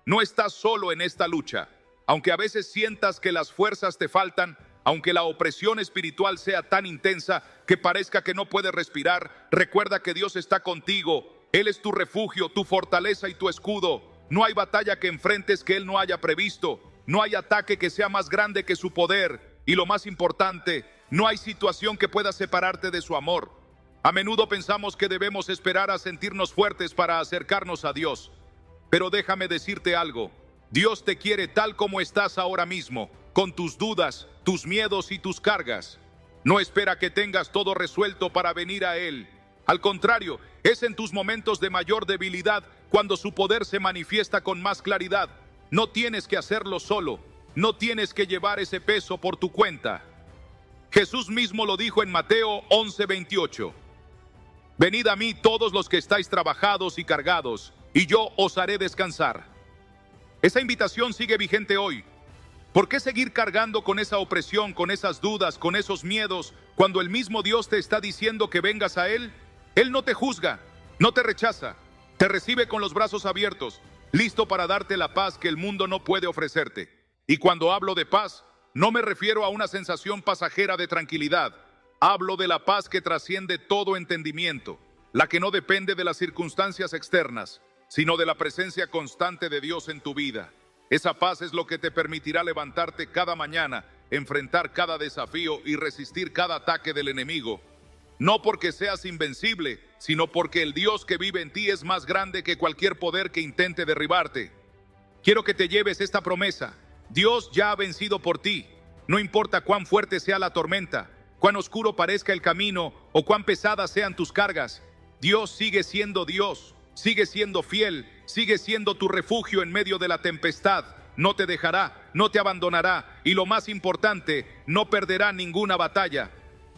No estás solo en esta lucha. Aunque a veces sientas que las fuerzas te faltan, aunque la opresión espiritual sea tan intensa que parezca que no puedes respirar, recuerda que Dios está contigo. Él es tu refugio, tu fortaleza y tu escudo. No hay batalla que enfrentes que Él no haya previsto. No hay ataque que sea más grande que su poder. Y lo más importante, no hay situación que pueda separarte de su amor. A menudo pensamos que debemos esperar a sentirnos fuertes para acercarnos a Dios. Pero déjame decirte algo. Dios te quiere tal como estás ahora mismo, con tus dudas, tus miedos y tus cargas. No espera que tengas todo resuelto para venir a Él. Al contrario, es en tus momentos de mayor debilidad cuando su poder se manifiesta con más claridad. No tienes que hacerlo solo. No tienes que llevar ese peso por tu cuenta. Jesús mismo lo dijo en Mateo 11:28. Venid a mí todos los que estáis trabajados y cargados, y yo os haré descansar. Esa invitación sigue vigente hoy. ¿Por qué seguir cargando con esa opresión, con esas dudas, con esos miedos, cuando el mismo Dios te está diciendo que vengas a Él? Él no te juzga, no te rechaza, te recibe con los brazos abiertos, listo para darte la paz que el mundo no puede ofrecerte. Y cuando hablo de paz, no me refiero a una sensación pasajera de tranquilidad. Hablo de la paz que trasciende todo entendimiento, la que no depende de las circunstancias externas, sino de la presencia constante de Dios en tu vida. Esa paz es lo que te permitirá levantarte cada mañana, enfrentar cada desafío y resistir cada ataque del enemigo. No porque seas invencible, sino porque el Dios que vive en ti es más grande que cualquier poder que intente derribarte. Quiero que te lleves esta promesa. Dios ya ha vencido por ti. No importa cuán fuerte sea la tormenta, cuán oscuro parezca el camino o cuán pesadas sean tus cargas, Dios sigue siendo Dios, sigue siendo fiel, sigue siendo tu refugio en medio de la tempestad. No te dejará, no te abandonará y lo más importante, no perderá ninguna batalla.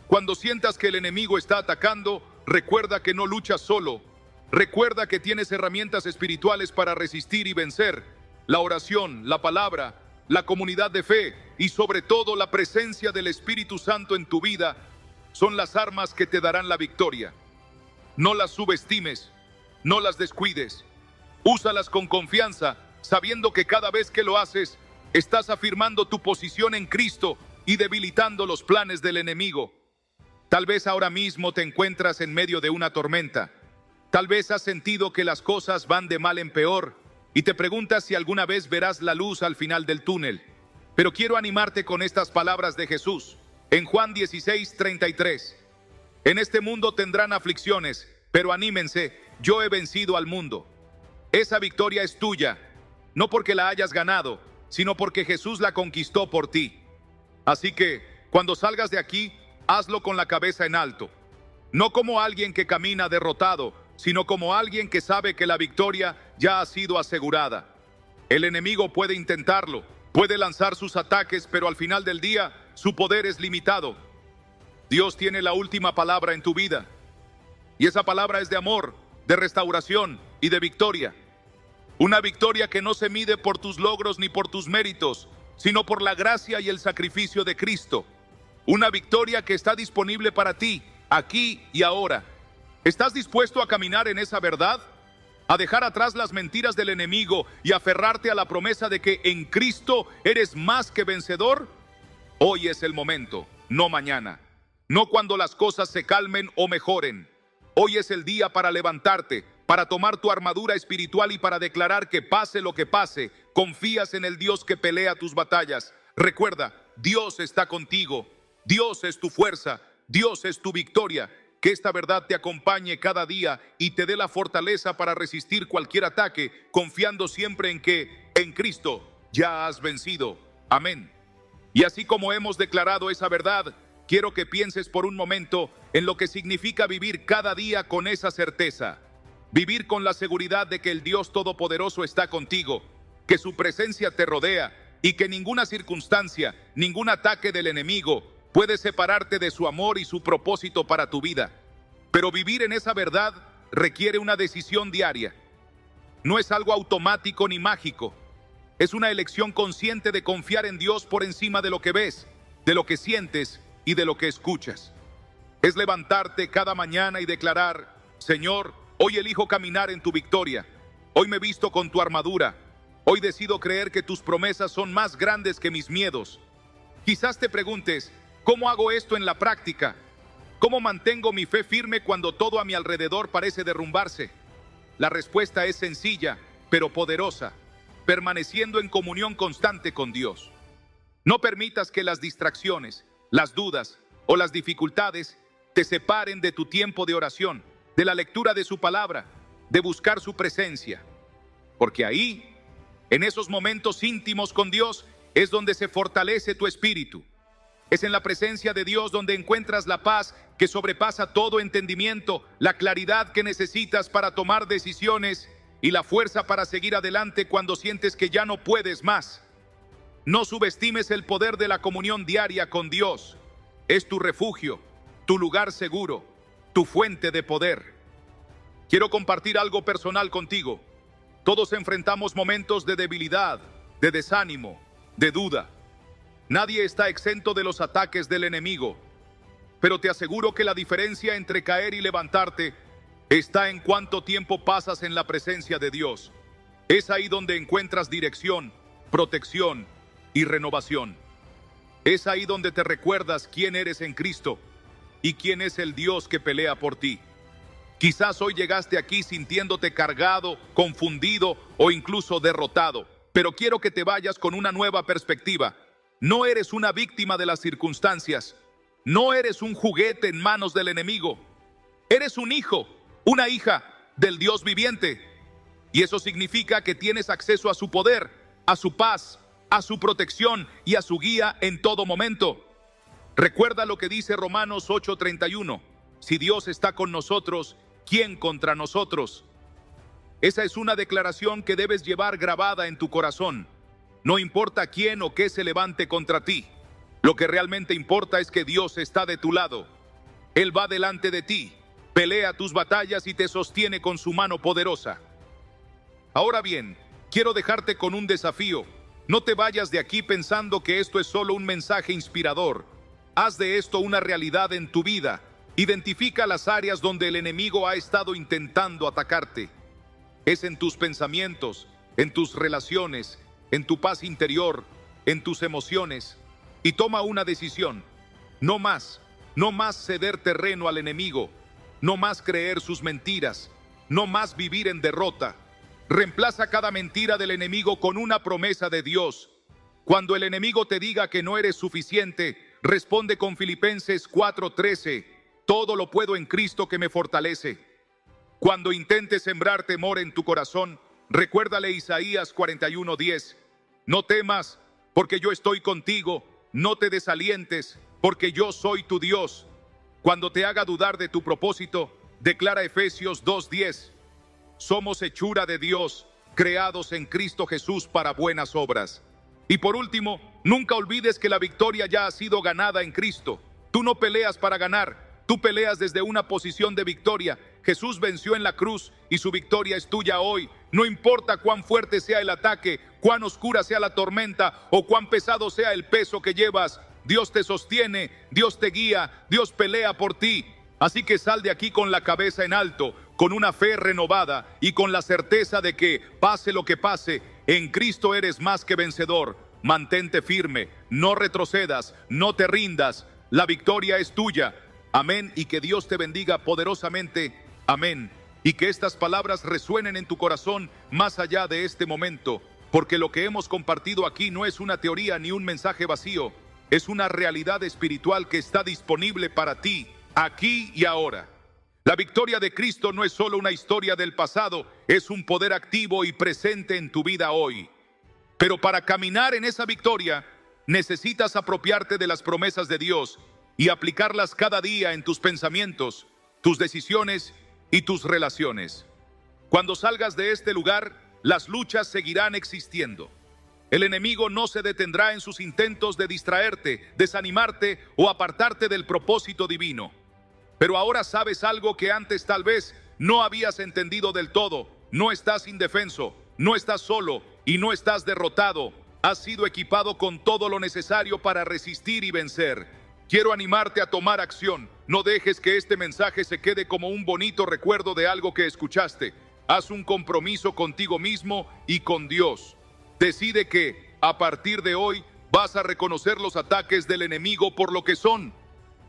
Cuando sientas que el enemigo está atacando, recuerda que no luchas solo. Recuerda que tienes herramientas espirituales para resistir y vencer. La oración, la palabra, la comunidad de fe y sobre todo la presencia del Espíritu Santo en tu vida son las armas que te darán la victoria. No las subestimes, no las descuides. Úsalas con confianza, sabiendo que cada vez que lo haces, estás afirmando tu posición en Cristo y debilitando los planes del enemigo. Tal vez ahora mismo te encuentras en medio de una tormenta. Tal vez has sentido que las cosas van de mal en peor y te preguntas si alguna vez verás la luz al final del túnel. Pero quiero animarte con estas palabras de Jesús en Juan 16:33. En este mundo tendrán aflicciones, pero anímense, yo he vencido al mundo. Esa victoria es tuya, no porque la hayas ganado, sino porque Jesús la conquistó por ti. Así que, cuando salgas de aquí, hazlo con la cabeza en alto. No como alguien que camina derrotado, sino como alguien que sabe que la victoria ya ha sido asegurada. El enemigo puede intentarlo, puede lanzar sus ataques, pero al final del día su poder es limitado. Dios tiene la última palabra en tu vida, y esa palabra es de amor, de restauración y de victoria. Una victoria que no se mide por tus logros ni por tus méritos, sino por la gracia y el sacrificio de Cristo. Una victoria que está disponible para ti, aquí y ahora. ¿Estás dispuesto a caminar en esa verdad? ¿A dejar atrás las mentiras del enemigo y aferrarte a la promesa de que en Cristo eres más que vencedor? Hoy es el momento, no mañana. No cuando las cosas se calmen o mejoren. Hoy es el día para levantarte, para tomar tu armadura espiritual y para declarar que pase lo que pase, confías en el Dios que pelea tus batallas. Recuerda, Dios está contigo, Dios es tu fuerza, Dios es tu victoria. Que esta verdad te acompañe cada día y te dé la fortaleza para resistir cualquier ataque, confiando siempre en que en Cristo ya has vencido. Amén. Y así como hemos declarado esa verdad, quiero que pienses por un momento en lo que significa vivir cada día con esa certeza. Vivir con la seguridad de que el Dios Todopoderoso está contigo, que su presencia te rodea y que ninguna circunstancia, ningún ataque del enemigo puede separarte de su amor y su propósito para tu vida. Pero vivir en esa verdad requiere una decisión diaria. No es algo automático ni mágico. Es una elección consciente de confiar en Dios por encima de lo que ves, de lo que sientes y de lo que escuchas. Es levantarte cada mañana y declarar: Señor, hoy elijo caminar en tu victoria. Hoy me visto con tu armadura. Hoy decido creer que tus promesas son más grandes que mis miedos. Quizás te preguntes: ¿cómo hago esto en la práctica? ¿Cómo mantengo mi fe firme cuando todo a mi alrededor parece derrumbarse? La respuesta es sencilla, pero poderosa: permaneciendo en comunión constante con Dios. No permitas que las distracciones, las dudas o las dificultades te separen de tu tiempo de oración, de la lectura de su palabra, de buscar su presencia. Porque ahí, en esos momentos íntimos con Dios, es donde se fortalece tu espíritu. Es en la presencia de Dios donde encuentras la paz que sobrepasa todo entendimiento, la claridad que necesitas para tomar decisiones y la fuerza para seguir adelante cuando sientes que ya no puedes más. No subestimes el poder de la comunión diaria con Dios. Es tu refugio, tu lugar seguro, tu fuente de poder. Quiero compartir algo personal contigo. Todos enfrentamos momentos de debilidad, de desánimo, de duda. Nadie está exento de los ataques del enemigo, pero te aseguro que la diferencia entre caer y levantarte está en cuánto tiempo pasas en la presencia de Dios. Es ahí donde encuentras dirección, protección y renovación. Es ahí donde te recuerdas quién eres en Cristo y quién es el Dios que pelea por ti. Quizás hoy llegaste aquí sintiéndote cargado, confundido o incluso derrotado, pero quiero que te vayas con una nueva perspectiva. No eres una víctima de las circunstancias. No eres un juguete en manos del enemigo. Eres un hijo, una hija del Dios viviente. Y eso significa que tienes acceso a su poder, a su paz, a su protección y a su guía en todo momento. Recuerda lo que dice Romanos 8:31. Si Dios está con nosotros, ¿quién contra nosotros? Esa es una declaración que debes llevar grabada en tu corazón. No importa quién o qué se levante contra ti. Lo que realmente importa es que Dios está de tu lado. Él va delante de ti, pelea tus batallas y te sostiene con su mano poderosa. Ahora bien, quiero dejarte con un desafío. No te vayas de aquí pensando que esto es solo un mensaje inspirador. Haz de esto una realidad en tu vida. Identifica las áreas donde el enemigo ha estado intentando atacarte. Es en tus pensamientos, en tus relaciones, en tu paz interior, en tus emociones, y toma una decisión. No más ceder terreno al enemigo, no más creer sus mentiras, no más vivir en derrota. Reemplaza cada mentira del enemigo con una promesa de Dios. Cuando el enemigo te diga que no eres suficiente, responde con Filipenses 4:13, todo lo puedo en Cristo que me fortalece. Cuando intentes sembrar temor en tu corazón, recuérdale Isaías 41:10. No temas, porque yo estoy contigo. No te desalientes, porque yo soy tu Dios. Cuando te haga dudar de tu propósito, Declara Efesios 2:10. Somos hechura de Dios, creados en Cristo Jesús para buenas obras. Y por último, nunca olvides que la victoria ya ha sido ganada en Cristo. Tú no peleas para ganar, tú peleas desde una posición de victoria. Jesús venció en la cruz y su victoria es tuya hoy. No importa cuán fuerte sea el ataque, cuán oscura sea la tormenta o cuán pesado sea el peso que llevas. Dios te sostiene, Dios te guía, Dios pelea por ti. Así que sal de aquí con la cabeza en alto, con una fe renovada y con la certeza de que, pase lo que pase, en Cristo eres más que vencedor. Mantente firme, no retrocedas, no te rindas. La victoria es tuya. Amén, y que Dios te bendiga poderosamente. Amén. Y que estas palabras resuenen en tu corazón más allá de este momento, porque lo que hemos compartido aquí no es una teoría ni un mensaje vacío, es una realidad espiritual que está disponible para ti, aquí y ahora. La victoria de Cristo no es solo una historia del pasado, es un poder activo y presente en tu vida hoy. Pero para caminar en esa victoria, necesitas apropiarte de las promesas de Dios y aplicarlas cada día en tus pensamientos, tus decisiones y tus relaciones. Cuando salgas de este lugar, las luchas seguirán existiendo. El enemigo no se detendrá en sus intentos de distraerte, desanimarte o apartarte del propósito divino. Pero ahora sabes algo que antes tal vez no habías entendido del todo. No estás indefenso, no estás solo y no estás derrotado. Has sido equipado con todo lo necesario para resistir y vencer. Quiero animarte a tomar acción. No dejes que este mensaje se quede como un bonito recuerdo de algo que escuchaste. Haz un compromiso contigo mismo y con Dios. Decide que, a partir de hoy, vas a reconocer los ataques del enemigo por lo que son.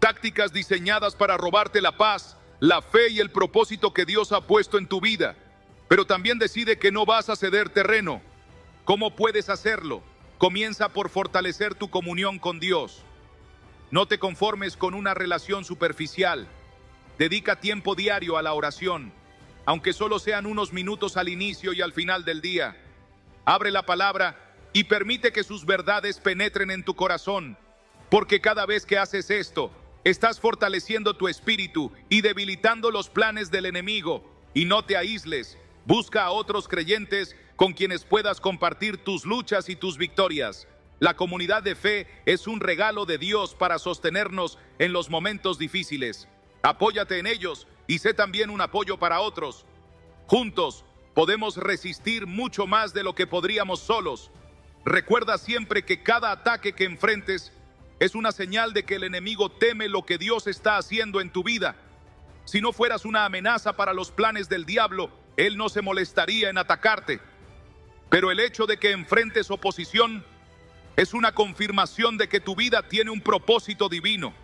Tácticas diseñadas para robarte la paz, la fe y el propósito que Dios ha puesto en tu vida. Pero también decide que no vas a ceder terreno. ¿Cómo puedes hacerlo? Comienza por fortalecer tu comunión con Dios. No te conformes con una relación superficial. Dedica tiempo diario a la oración, aunque solo sean unos minutos al inicio y al final del día. Abre la palabra y permite que sus verdades penetren en tu corazón, porque cada vez que haces esto, estás fortaleciendo tu espíritu y debilitando los planes del enemigo. Y no te aísles, busca a otros creyentes con quienes puedas compartir tus luchas y tus victorias. La comunidad de fe es un regalo de Dios para sostenernos en los momentos difíciles. Apóyate en ellos y sé también un apoyo para otros. Juntos podemos resistir mucho más de lo que podríamos solos. Recuerda siempre que cada ataque que enfrentes es una señal de que el enemigo teme lo que Dios está haciendo en tu vida. Si no fueras una amenaza para los planes del diablo, él no se molestaría en atacarte. Pero el hecho de que enfrentes oposición es una confirmación de que tu vida tiene un propósito divino.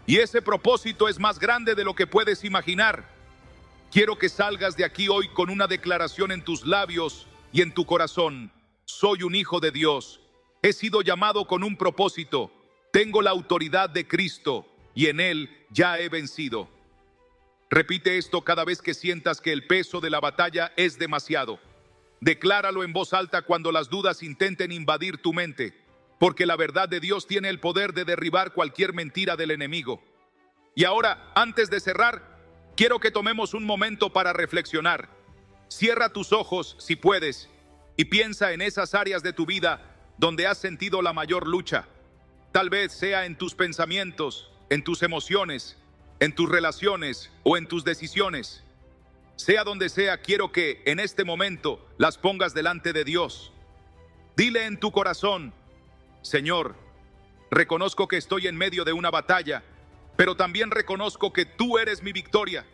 Y ese propósito es más grande de lo que puedes imaginar. Quiero que salgas de aquí hoy con una declaración en tus labios y en tu corazón. Soy un hijo de Dios. He sido llamado con un propósito. Tengo la autoridad de Cristo y en Él ya he vencido. Repite esto cada vez que sientas que el peso de la batalla es demasiado. Decláralo en voz alta cuando las dudas intenten invadir tu mente, porque la verdad de Dios tiene el poder de derribar cualquier mentira del enemigo. Y ahora, antes de cerrar, quiero que tomemos un momento para reflexionar. Cierra tus ojos, si puedes, y piensa en esas áreas de tu vida donde has sentido la mayor lucha. Tal vez sea en tus pensamientos, en tus emociones, en tus relaciones o en tus decisiones. Sea donde sea, quiero que en este momento las pongas delante de Dios. Dile en tu corazón: Señor, reconozco que estoy en medio de una batalla, pero también reconozco que tú eres mi victoria.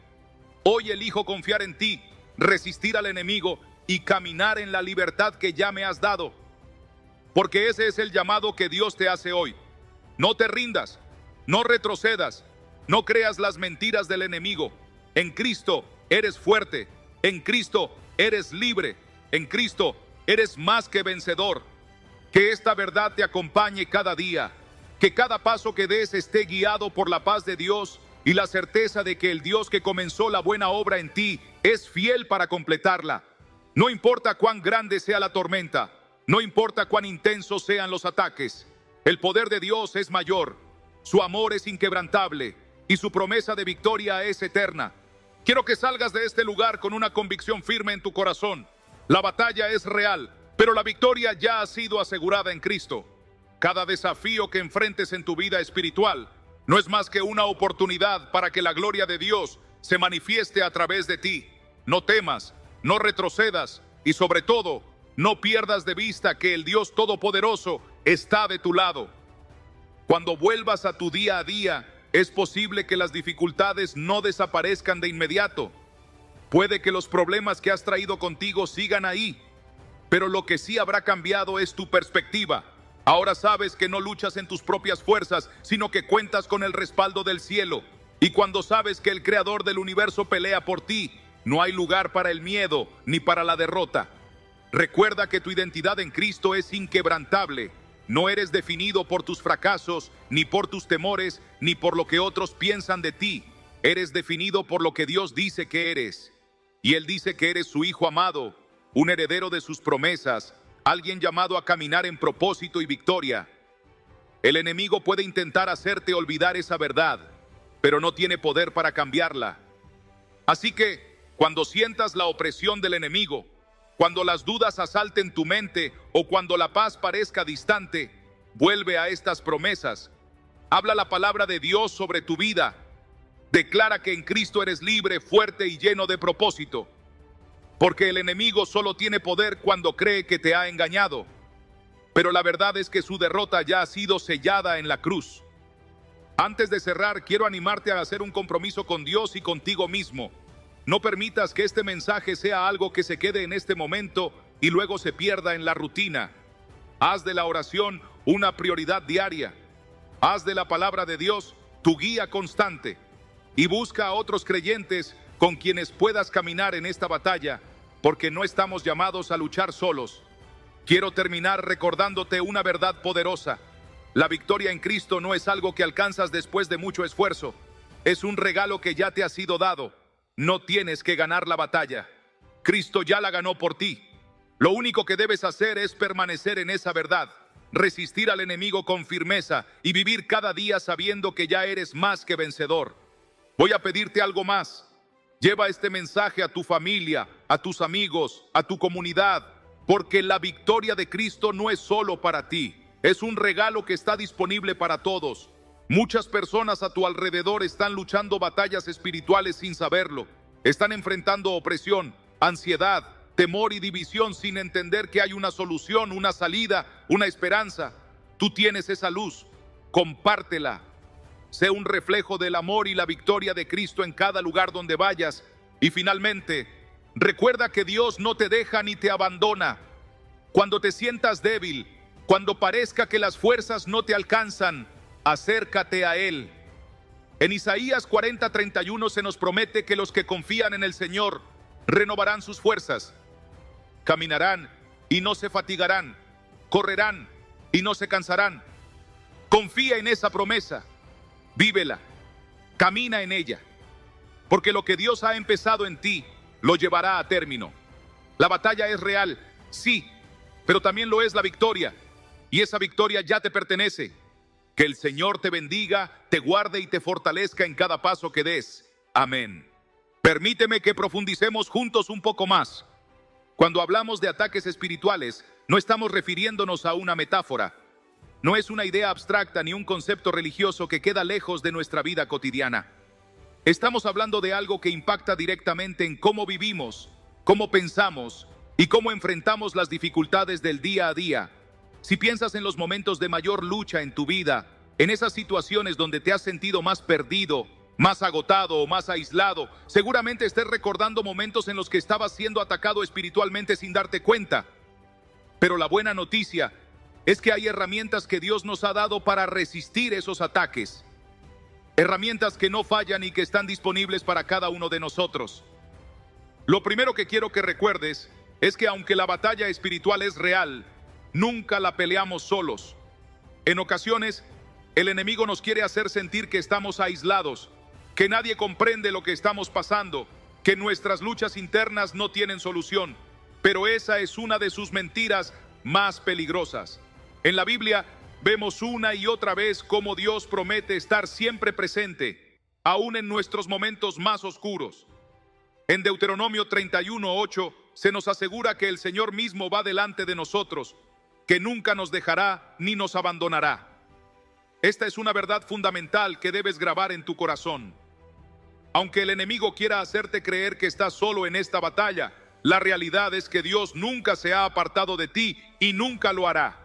Hoy elijo confiar en ti, resistir al enemigo y caminar en la libertad que ya me has dado. Porque ese es el llamado que Dios te hace hoy. No te rindas, no retrocedas, no creas las mentiras del enemigo. En Cristo eres fuerte, en Cristo eres libre, en Cristo eres más que vencedor. Que esta verdad te acompañe cada día, que cada paso que des esté guiado por la paz de Dios y la certeza de que el Dios que comenzó la buena obra en ti es fiel para completarla. No importa cuán grande sea la tormenta, no importa cuán intensos sean los ataques, el poder de Dios es mayor, su amor es inquebrantable y su promesa de victoria es eterna. Quiero que salgas de este lugar con una convicción firme en tu corazón. La batalla es real, pero la victoria ya ha sido asegurada en Cristo. Cada desafío que enfrentes en tu vida espiritual no es más que una oportunidad para que la gloria de Dios se manifieste a través de ti. No temas, no retrocedas y sobre todo, no pierdas de vista que el Dios Todopoderoso está de tu lado. Cuando vuelvas a tu día a día, es posible que las dificultades no desaparezcan de inmediato. Puede que los problemas que has traído contigo sigan ahí, pero lo que sí habrá cambiado es tu perspectiva. Ahora sabes que no luchas en tus propias fuerzas, sino que cuentas con el respaldo del cielo. Y cuando sabes que el Creador del universo pelea por ti, no hay lugar para el miedo ni para la derrota. Recuerda que tu identidad en Cristo es inquebrantable. No eres definido por tus fracasos, ni por tus temores, ni por lo que otros piensan de ti. Eres definido por lo que Dios dice que eres. Y Él dice que eres su Hijo amado, un heredero de sus promesas, alguien llamado a caminar en propósito y victoria. El enemigo puede intentar hacerte olvidar esa verdad, pero no tiene poder para cambiarla. Así que, cuando sientas la opresión del enemigo, cuando las dudas asalten tu mente o cuando la paz parezca distante, vuelve a estas promesas. Habla la palabra de Dios sobre tu vida. Declara que en Cristo eres libre, fuerte y lleno de propósito. Porque el enemigo solo tiene poder cuando cree que te ha engañado. Pero la verdad es que su derrota ya ha sido sellada en la cruz. Antes de cerrar, quiero animarte a hacer un compromiso con Dios y contigo mismo. No permitas que este mensaje sea algo que se quede en este momento y luego se pierda en la rutina. Haz de la oración una prioridad diaria. Haz de la palabra de Dios tu guía constante. Y busca a otros creyentes con quienes puedas caminar en esta batalla, porque no estamos llamados a luchar solos. Quiero terminar recordándote una verdad poderosa. La victoria en Cristo no es algo que alcanzas después de mucho esfuerzo. Es un regalo que ya te ha sido dado. No tienes que ganar la batalla. Cristo ya la ganó por ti. Lo único que debes hacer es permanecer en esa verdad, resistir al enemigo con firmeza y vivir cada día sabiendo que ya eres más que vencedor. Voy a pedirte algo más. Lleva este mensaje a tu familia, a tus amigos, a tu comunidad, porque la victoria de Cristo no es solo para ti. Es un regalo que está disponible para todos. Muchas personas a tu alrededor están luchando batallas espirituales sin saberlo. Están enfrentando opresión, ansiedad, temor y división sin entender que hay una solución, una salida, una esperanza. Tú tienes esa luz. Compártela. Sé un reflejo del amor y la victoria de Cristo en cada lugar donde vayas. Y finalmente, recuerda que Dios no te deja ni te abandona. Cuando te sientas débil, cuando parezca que las fuerzas no te alcanzan, acércate a Él. En Isaías 40:31 se nos promete que los que confían en el Señor renovarán sus fuerzas. Caminarán y no se fatigarán, correrán y no se cansarán. Confía en esa promesa, vívela, camina en ella, porque lo que Dios ha empezado en ti lo llevará a término. La batalla es real, sí, pero también lo es la victoria, y esa victoria ya te pertenece. Que el Señor te bendiga, te guarde y te fortalezca en cada paso que des. Amén. Permíteme que profundicemos juntos un poco más. Cuando hablamos de ataques espirituales, no estamos refiriéndonos a una metáfora. No es una idea abstracta ni un concepto religioso que queda lejos de nuestra vida cotidiana. Estamos hablando de algo que impacta directamente en cómo vivimos, cómo pensamos y cómo enfrentamos las dificultades del día a día. Si piensas en los momentos de mayor lucha en tu vida, en esas situaciones donde te has sentido más perdido, más agotado o más aislado, seguramente estés recordando momentos en los que estabas siendo atacado espiritualmente sin darte cuenta. Pero la buena noticia es que hay herramientas que Dios nos ha dado para resistir esos ataques. Herramientas que no fallan y que están disponibles para cada uno de nosotros. Lo primero que quiero que recuerdes es que aunque la batalla espiritual es real, nunca la peleamos solos. En ocasiones, el enemigo nos quiere hacer sentir que estamos aislados, que nadie comprende lo que estamos pasando, que nuestras luchas internas no tienen solución. Pero esa es una de sus mentiras más peligrosas. En la Biblia vemos una y otra vez cómo Dios promete estar siempre presente, aún en nuestros momentos más oscuros. En Deuteronomio 31:8 se nos asegura que el Señor mismo va delante de nosotros, que nunca nos dejará ni nos abandonará. Esta es una verdad fundamental que debes grabar en tu corazón. Aunque el enemigo quiera hacerte creer que estás solo en esta batalla, la realidad es que Dios nunca se ha apartado de ti y nunca lo hará.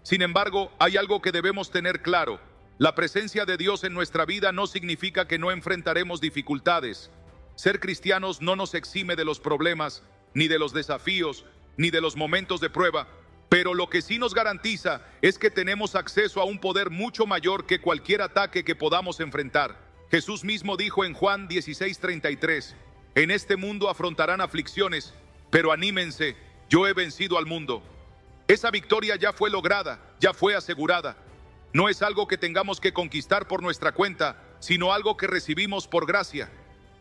Sin embargo, hay algo que debemos tener claro. La presencia de Dios en nuestra vida no significa que no enfrentaremos dificultades. Ser cristianos no nos exime de los problemas, ni de los desafíos, ni de los momentos de prueba, pero lo que sí nos garantiza es que tenemos acceso a un poder mucho mayor que cualquier ataque que podamos enfrentar. Jesús mismo dijo en Juan 16:33, en este mundo afrontarán aflicciones, pero anímense, yo he vencido al mundo. Esa victoria ya fue lograda, ya fue asegurada. No es algo que tengamos que conquistar por nuestra cuenta, sino algo que recibimos por gracia.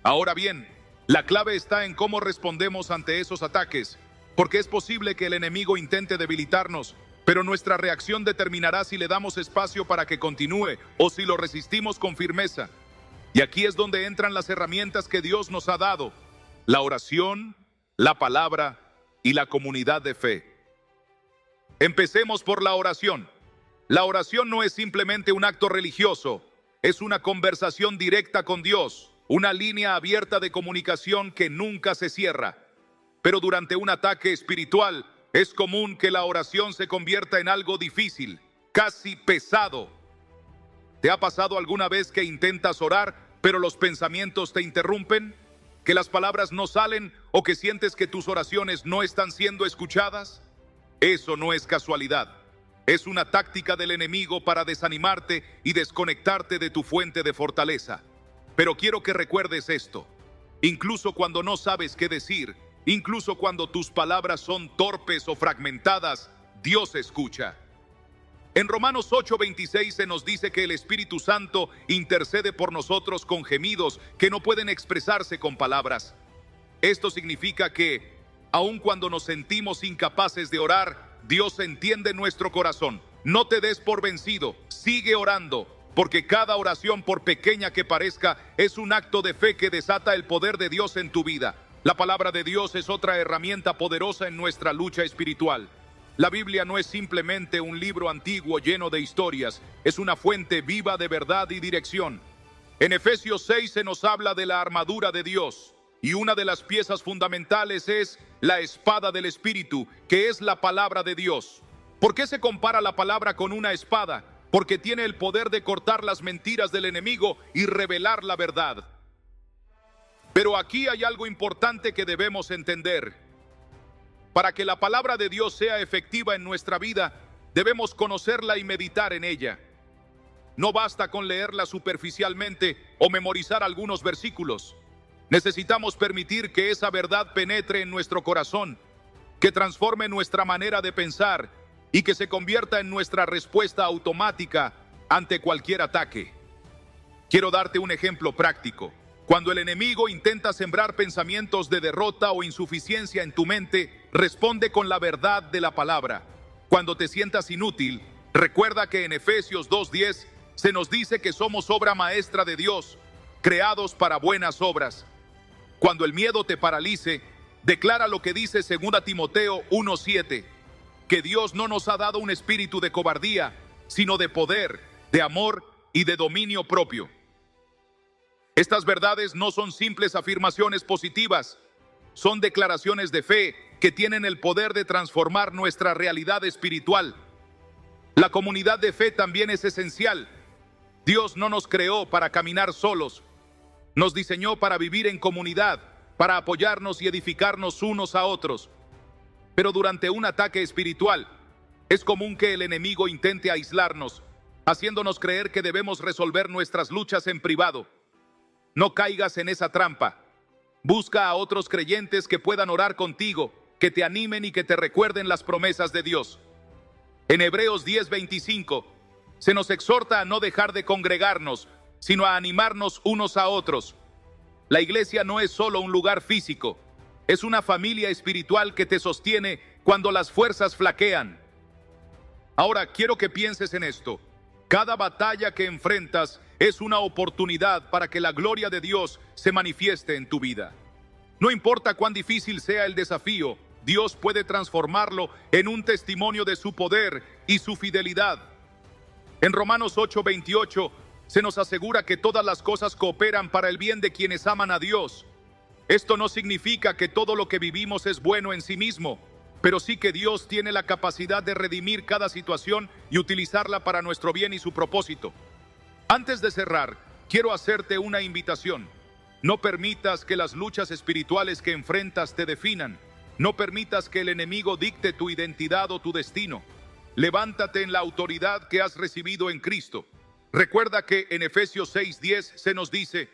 Ahora bien, la clave está en cómo respondemos ante esos ataques, porque es posible que el enemigo intente debilitarnos, pero nuestra reacción determinará si le damos espacio para que continúe o si lo resistimos con firmeza. Y aquí es donde entran las herramientas que Dios nos ha dado: la oración, la palabra y la comunidad de fe. Empecemos por la oración. La oración no es simplemente un acto religioso, es una conversación directa con Dios, una línea abierta de comunicación que nunca se cierra. Pero durante un ataque espiritual, es común que la oración se convierta en algo difícil, casi pesado. ¿Te ha pasado alguna vez que intentas orar, pero los pensamientos te interrumpen? ¿Que las palabras no salen o que sientes que tus oraciones no están siendo escuchadas? Eso no es casualidad. Es una táctica del enemigo para desanimarte y desconectarte de tu fuente de fortaleza. Pero quiero que recuerdes esto. Incluso cuando no sabes qué decir, incluso cuando tus palabras son torpes o fragmentadas, Dios escucha. En Romanos 8:26 se nos dice que el Espíritu Santo intercede por nosotros con gemidos que no pueden expresarse con palabras. Esto significa que, aun cuando nos sentimos incapaces de orar, Dios entiende nuestro corazón. No te des por vencido, sigue orando, porque cada oración, por pequeña que parezca, es un acto de fe que desata el poder de Dios en tu vida. La palabra de Dios es otra herramienta poderosa en nuestra lucha espiritual. La Biblia no es simplemente un libro antiguo lleno de historias, es una fuente viva de verdad y dirección. En Efesios 6 se nos habla de la armadura de Dios, y una de las piezas fundamentales es la espada del Espíritu, que es la palabra de Dios. ¿Por qué se compara la palabra con una espada? Porque tiene el poder de cortar las mentiras del enemigo y revelar la verdad. Pero aquí hay algo importante que debemos entender. Para que la palabra de Dios sea efectiva en nuestra vida, debemos conocerla y meditar en ella. No basta con leerla superficialmente o memorizar algunos versículos. Necesitamos permitir que esa verdad penetre en nuestro corazón, que transforme nuestra manera de pensar y que se convierta en nuestra respuesta automática ante cualquier ataque. Quiero darte un ejemplo práctico. Cuando el enemigo intenta sembrar pensamientos de derrota o insuficiencia en tu mente, responde con la verdad de la palabra. Cuando te sientas inútil, recuerda que en Efesios 2:10 se nos dice que somos obra maestra de Dios, creados para buenas obras. Cuando el miedo te paralice, declara lo que dice 2 Timoteo 1:7, que Dios no nos ha dado un espíritu de cobardía, sino de poder, de amor y de dominio propio. Estas verdades no son simples afirmaciones positivas, son declaraciones de fe que tienen el poder de transformar nuestra realidad espiritual. La comunidad de fe también es esencial. Dios no nos creó para caminar solos, nos diseñó para vivir en comunidad, para apoyarnos y edificarnos unos a otros. Pero durante un ataque espiritual, es común que el enemigo intente aislarnos, haciéndonos creer que debemos resolver nuestras luchas en privado. No caigas en esa trampa. Busca a otros creyentes que puedan orar contigo, que te animen y que te recuerden las promesas de Dios. En Hebreos 10:25 se nos exhorta a no dejar de congregarnos, sino a animarnos unos a otros. La iglesia no es solo un lugar físico, es una familia espiritual que te sostiene cuando las fuerzas flaquean. Ahora quiero que pienses en esto. Cada batalla que enfrentas es una oportunidad para que la gloria de Dios se manifieste en tu vida. No importa cuán difícil sea el desafío, Dios puede transformarlo en un testimonio de su poder y su fidelidad. En Romanos 8:28 se nos asegura que todas las cosas cooperan para el bien de quienes aman a Dios. Esto no significa que todo lo que vivimos es bueno en sí mismo, pero sí que Dios tiene la capacidad de redimir cada situación y utilizarla para nuestro bien y su propósito. Antes de cerrar, quiero hacerte una invitación. No permitas que las luchas espirituales que enfrentas te definan. No permitas que el enemigo dicte tu identidad o tu destino. Levántate en la autoridad que has recibido en Cristo. Recuerda que en Efesios 6:10 se nos dice: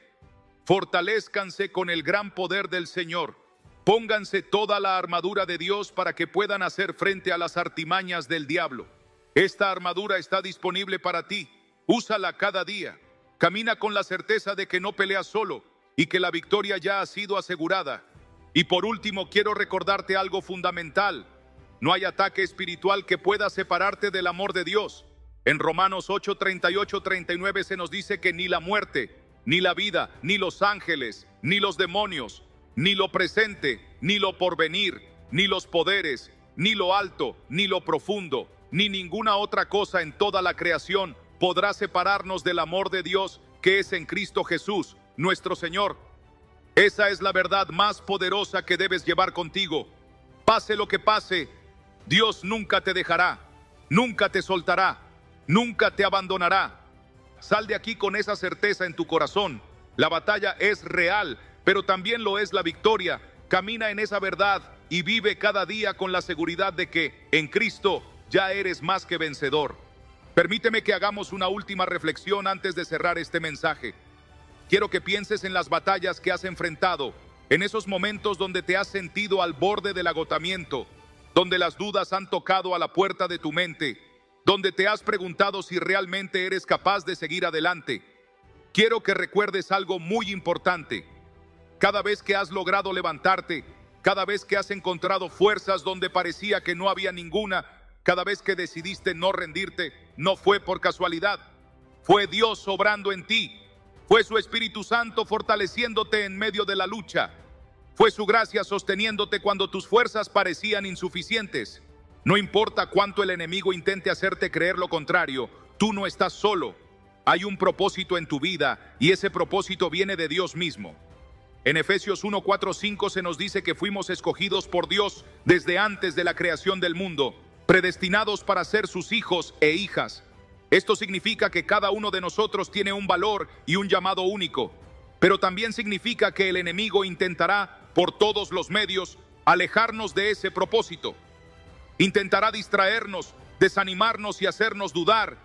fortalezcanse con el gran poder del Señor. Pónganse toda la armadura de Dios para que puedan hacer frente a las artimañas del diablo. Esta armadura está disponible para ti. Úsala cada día. Camina con la certeza de que no peleas solo y que la victoria ya ha sido asegurada. Y por último, quiero recordarte algo fundamental. No hay ataque espiritual que pueda separarte del amor de Dios. En Romanos 8:38-39 se nos dice que ni la muerte, ni la vida, ni los ángeles, ni los demonios, ni lo presente, ni lo porvenir, ni los poderes, ni lo alto, ni lo profundo, ni ninguna otra cosa en toda la creación podrá separarnos del amor de Dios que es en Cristo Jesús, nuestro Señor. Esa es la verdad más poderosa que debes llevar contigo. Pase lo que pase, Dios nunca te dejará, nunca te soltará, nunca te abandonará. Sal de aquí con esa certeza en tu corazón. La batalla es real, pero también lo es la victoria. Camina en esa verdad y vive cada día con la seguridad de que en Cristo ya eres más que vencedor. Permíteme que hagamos una última reflexión antes de cerrar este mensaje. Quiero que pienses en las batallas que has enfrentado, en esos momentos donde te has sentido al borde del agotamiento, donde las dudas han tocado a la puerta de tu mente, donde te has preguntado si realmente eres capaz de seguir adelante. Quiero que recuerdes algo muy importante. Cada vez que has logrado levantarte, cada vez que has encontrado fuerzas donde parecía que no había ninguna, cada vez que decidiste no rendirte, no fue por casualidad. Fue Dios obrando en ti. Fue su Espíritu Santo fortaleciéndote en medio de la lucha. Fue su gracia sosteniéndote cuando tus fuerzas parecían insuficientes. No importa cuánto el enemigo intente hacerte creer lo contrario, tú no estás solo. Hay un propósito en tu vida y ese propósito viene de Dios mismo. En Efesios 1:4-5 se nos dice que fuimos escogidos por Dios desde antes de la creación del mundo, predestinados para ser sus hijos e hijas. Esto significa que cada uno de nosotros tiene un valor y un llamado único, pero también significa que el enemigo intentará, por todos los medios, alejarnos de ese propósito. Intentará distraernos, desanimarnos y hacernos dudar.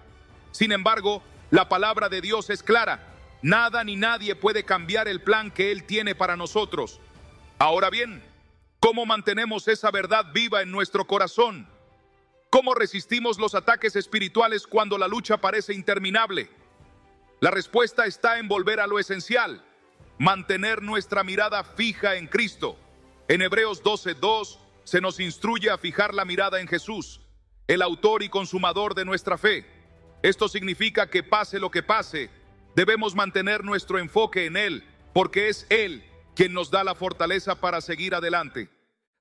Sin embargo, la palabra de Dios es clara. Nada ni nadie puede cambiar el plan que Él tiene para nosotros. Ahora bien, ¿cómo mantenemos esa verdad viva en nuestro corazón? ¿Cómo resistimos los ataques espirituales cuando la lucha parece interminable? La respuesta está en volver a lo esencial, mantener nuestra mirada fija en Cristo. En Hebreos 12:2 se nos instruye a fijar la mirada en Jesús, el autor y consumador de nuestra fe. Esto significa que pase lo que pase, debemos mantener nuestro enfoque en Él, porque es Él quien nos da la fortaleza para seguir adelante.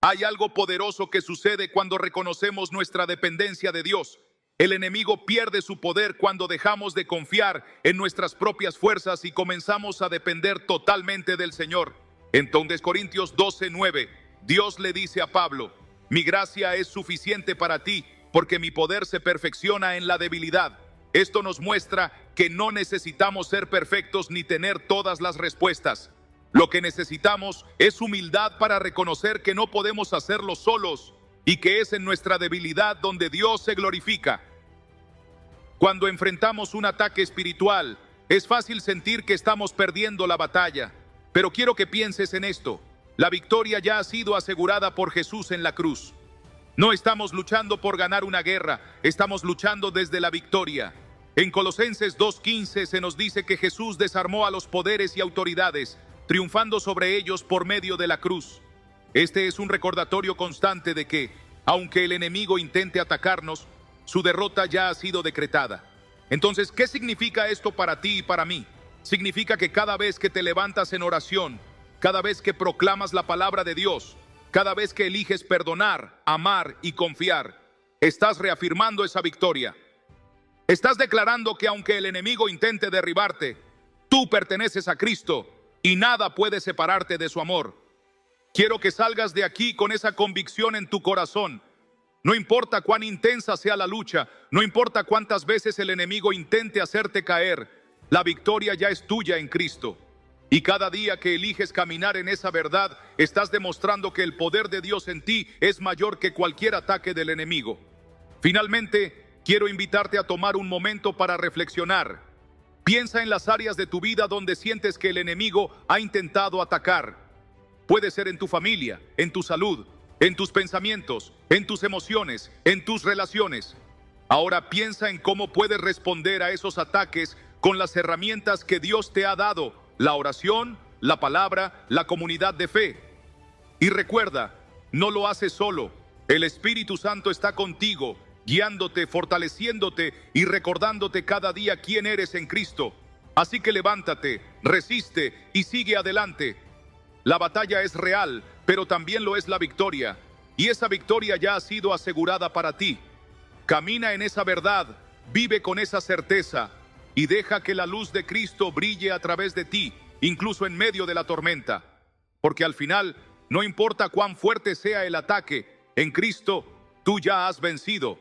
Hay algo poderoso que sucede cuando reconocemos nuestra dependencia de Dios. El enemigo pierde su poder cuando dejamos de confiar en nuestras propias fuerzas y comenzamos a depender totalmente del Señor. Entonces, Corintios 12:9, Dios le dice a Pablo: mi gracia es suficiente para ti, porque mi poder se perfecciona en la debilidad. Esto nos muestra que no necesitamos ser perfectos ni tener todas las respuestas. Lo que necesitamos es humildad para reconocer que no podemos hacerlo solos y que es en nuestra debilidad donde Dios se glorifica. Cuando enfrentamos un ataque espiritual, es fácil sentir que estamos perdiendo la batalla, pero quiero que pienses en esto. La victoria ya ha sido asegurada por Jesús en la cruz. No estamos luchando por ganar una guerra, estamos luchando desde la victoria. En Colosenses 2:15 se nos dice que Jesús desarmó a los poderes y autoridades, triunfando sobre ellos por medio de la cruz. Este es un recordatorio constante de que, aunque el enemigo intente atacarnos, su derrota ya ha sido decretada. Entonces, ¿qué significa esto para ti y para mí? Significa que cada vez que te levantas en oración, cada vez que proclamas la palabra de Dios, cada vez que eliges perdonar, amar y confiar, estás reafirmando esa victoria. Estás declarando que aunque el enemigo intente derribarte, tú perteneces a Cristo y nada puede separarte de su amor. Quiero que salgas de aquí con esa convicción en tu corazón. No importa cuán intensa sea la lucha, no importa cuántas veces el enemigo intente hacerte caer, la victoria ya es tuya en Cristo. Y cada día que eliges caminar en esa verdad, estás demostrando que el poder de Dios en ti es mayor que cualquier ataque del enemigo. Finalmente, quiero invitarte a tomar un momento para reflexionar. Piensa en las áreas de tu vida donde sientes que el enemigo ha intentado atacar. Puede ser en tu familia, en tu salud, en tus pensamientos, en tus emociones, en tus relaciones. Ahora piensa en cómo puedes responder a esos ataques con las herramientas que Dios te ha dado: la oración, la palabra, la comunidad de fe. Y recuerda, no lo haces solo. El Espíritu Santo está contigo, guiándote, fortaleciéndote y recordándote cada día quién eres en Cristo. Así que levántate, resiste y sigue adelante. La batalla es real, pero también lo es la victoria. Y esa victoria ya ha sido asegurada para ti. Camina en esa verdad, vive con esa certeza y deja que la luz de Cristo brille a través de ti, incluso en medio de la tormenta. Porque al final, no importa cuán fuerte sea el ataque, en Cristo tú ya has vencido.